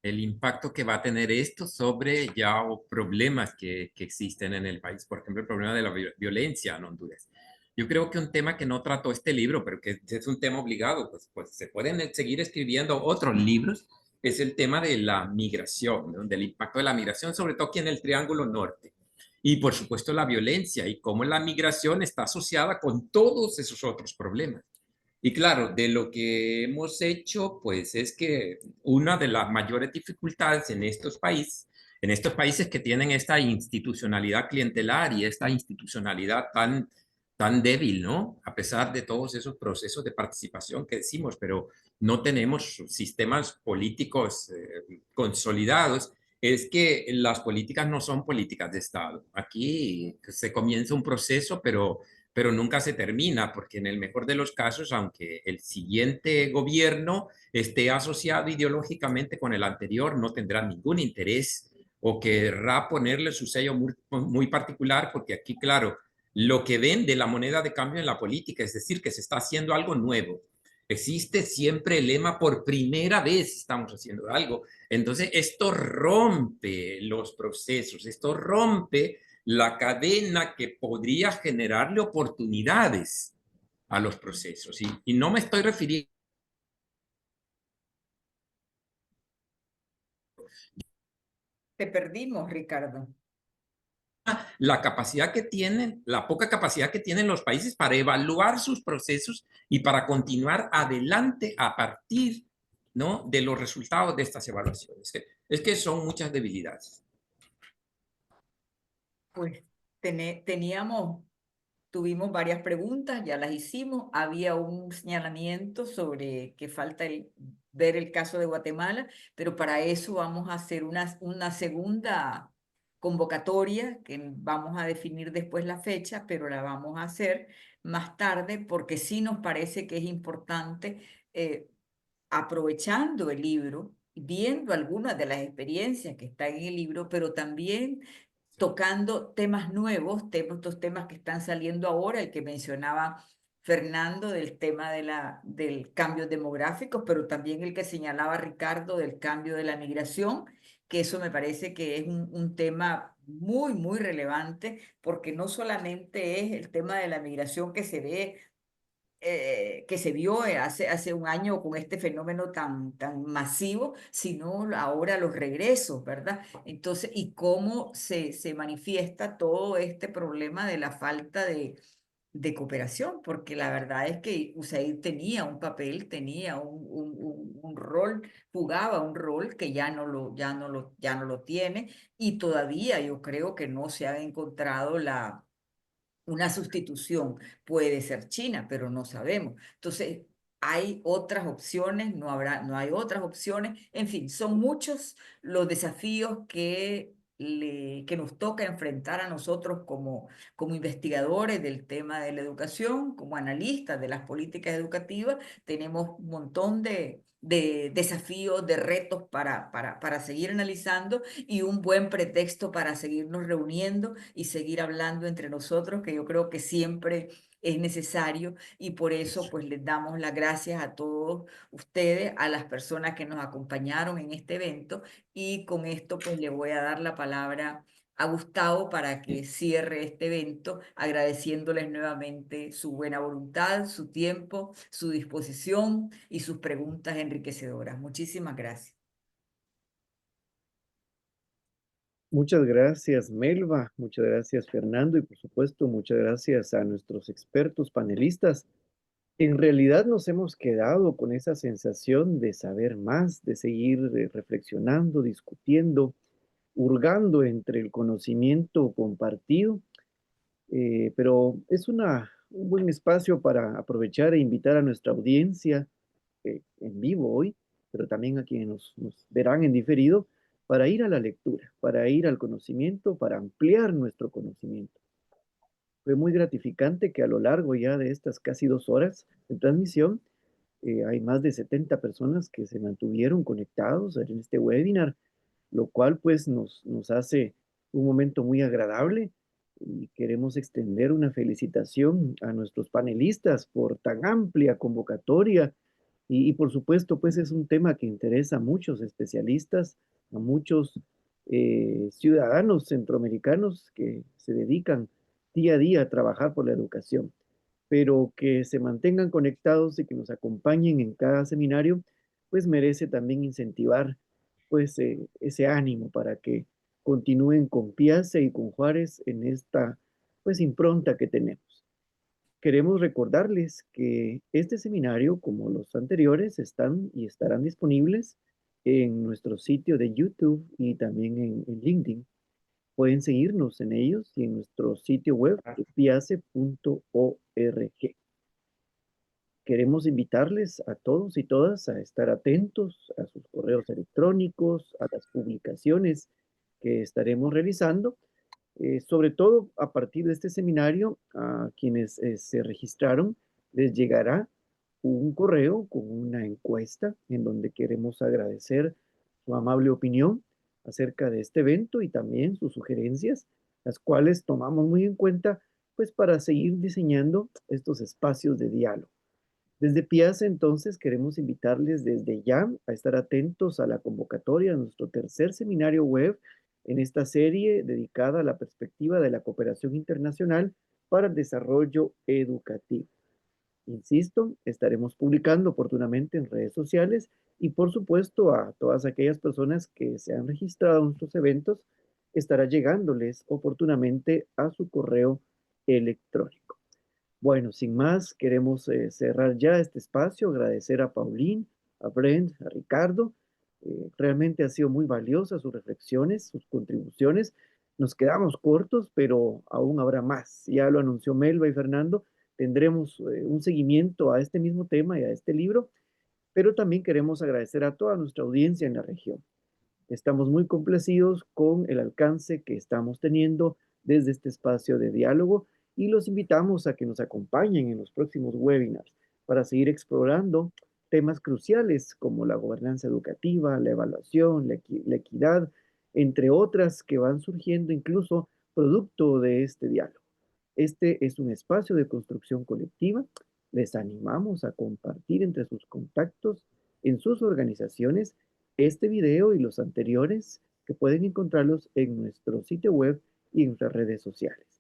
El impacto que va a tener esto sobre ya problemas que existen en el país. Por ejemplo, el problema de la violencia en Honduras. Yo creo que un tema que no trató este libro, pero que es un tema obligado, pues se pueden seguir escribiendo otros libros, es el tema de la migración, ¿no? Del impacto de la migración, sobre todo aquí en el Triángulo Norte. Y por supuesto la violencia y cómo la migración está asociada con todos esos otros problemas. Y claro, de lo que hemos hecho, pues es que una de las mayores dificultades en estos países que tienen esta institucionalidad clientelar y esta institucionalidad tan débil, ¿no? A pesar de todos esos procesos de participación que decimos, pero no tenemos sistemas políticos consolidados, es que las políticas no son políticas de Estado. Aquí se comienza un proceso, pero nunca se termina, porque en el mejor de los casos, aunque el siguiente gobierno esté asociado ideológicamente con el anterior, no tendrá ningún interés o querrá ponerle su sello muy particular, porque aquí, claro, lo que ven de la moneda de cambio en la política, es decir, que se está haciendo algo nuevo. Existe siempre el lema, por primera vez estamos haciendo algo. Entonces, esto rompe los procesos, esto rompe la cadena que podría generarle oportunidades a los procesos. Y no me estoy refiriendo Te perdimos, Ricardo. a la capacidad que tienen, la poca capacidad que tienen los países para evaluar sus procesos y para continuar adelante a partir, ¿no?, de los resultados de estas evaluaciones. Es que son muchas debilidades. Pues tuvimos varias preguntas, ya las hicimos. Había un señalamiento sobre que falta ver el caso de Guatemala, pero para eso vamos a hacer una segunda convocatoria, que vamos a definir después la fecha, pero la vamos a hacer más tarde porque sí nos parece que es importante, aprovechando el libro, viendo algunas de las experiencias que están en el libro, pero también tocando temas nuevos, estos temas que están saliendo ahora, el que mencionaba Fernando del tema del cambio demográfico, pero también el que señalaba Ricardo del cambio de la migración, que eso me parece que es un tema muy, muy relevante, porque no solamente es el tema de la migración que se ve que se vio hace un año con este fenómeno tan masivo, sino ahora los regresos, ¿verdad? Entonces, y cómo se manifiesta todo este problema de la falta de cooperación, porque la verdad es que USAID tenía un papel, tenía un rol, jugaba un rol que ya no lo tiene, y todavía yo creo que no se ha encontrado una sustitución. Puede ser China, pero no sabemos. Entonces, hay otras opciones, no hay otras opciones. En fin, son muchos los desafíos que nos toca enfrentar a nosotros como investigadores del tema de la educación, como analistas de las políticas educativas. Tenemos un montón de desafíos, de retos para seguir analizando, y un buen pretexto para seguirnos reuniendo y seguir hablando entre nosotros, que yo creo que siempre es necesario, y por eso pues les damos las gracias a todos ustedes, a las personas que nos acompañaron en este evento, y con esto pues le voy a dar la palabra a Gustavo para que cierre este evento, agradeciéndoles nuevamente su buena voluntad, su tiempo, su disposición y sus preguntas enriquecedoras. Muchísimas gracias. Muchas gracias, Melba. Muchas gracias, Fernando. Y por supuesto, muchas gracias a nuestros expertos panelistas. En realidad nos hemos quedado con esa sensación de saber más, de seguir reflexionando, discutiendo, hurgando entre el conocimiento compartido, pero es un buen espacio para aprovechar e invitar a nuestra audiencia en vivo hoy, pero también a quienes nos verán en diferido, para ir a la lectura, para ir al conocimiento, para ampliar nuestro conocimiento. Fue muy gratificante que a lo largo ya de estas casi 2 horas de transmisión, hay más de 70 personas que se mantuvieron conectados en este webinar, lo cual pues nos hace un momento muy agradable, y queremos extender una felicitación a nuestros panelistas por tan amplia convocatoria, y por supuesto pues es un tema que interesa a muchos especialistas, a muchos ciudadanos centroamericanos que se dedican día a día a trabajar por la educación, pero que se mantengan conectados y que nos acompañen en cada seminario, pues merece también incentivar pues ese ánimo para que continúen con Piazza y con Juárez en esta pues impronta que tenemos. Queremos recordarles que este seminario, como los anteriores, están y estarán disponibles en nuestro sitio de YouTube y también en LinkedIn. Pueden seguirnos en ellos y en nuestro sitio web piace.org. Queremos invitarles a todos y todas a estar atentos a sus correos electrónicos, a las publicaciones que estaremos realizando, sobre todo a partir de este seminario. A quienes se registraron les llegará un correo con una encuesta en donde queremos agradecer su amable opinión acerca de este evento y también sus sugerencias, las cuales tomamos muy en cuenta pues para seguir diseñando estos espacios de diálogo. Desde Piazza, entonces, queremos invitarles desde ya a estar atentos a la convocatoria de nuestro tercer seminario web en esta serie dedicada a la perspectiva de la cooperación internacional para el desarrollo educativo. Insisto, estaremos publicando oportunamente en redes sociales, y por supuesto a todas aquellas personas que se han registrado en nuestros eventos, estará llegándoles oportunamente a su correo electrónico. Bueno, sin más, queremos cerrar ya este espacio, agradecer a Pauline, a Brent, a Ricardo. Realmente ha sido muy valiosa sus reflexiones, sus contribuciones. Nos quedamos cortos, pero aún habrá más. Ya lo anunció Melba y Fernando, tendremos un seguimiento a este mismo tema y a este libro, pero también queremos agradecer a toda nuestra audiencia en la región. Estamos muy complacidos con el alcance que estamos teniendo desde este espacio de diálogo, y los invitamos a que nos acompañen en los próximos webinars para seguir explorando temas cruciales como la gobernanza educativa, la evaluación, la equidad, entre otras que van surgiendo incluso producto de este diálogo. Este es un espacio de construcción colectiva. Les animamos a compartir entre sus contactos, en sus organizaciones, este video y los anteriores, que pueden encontrarlos en nuestro sitio web y en nuestras redes sociales.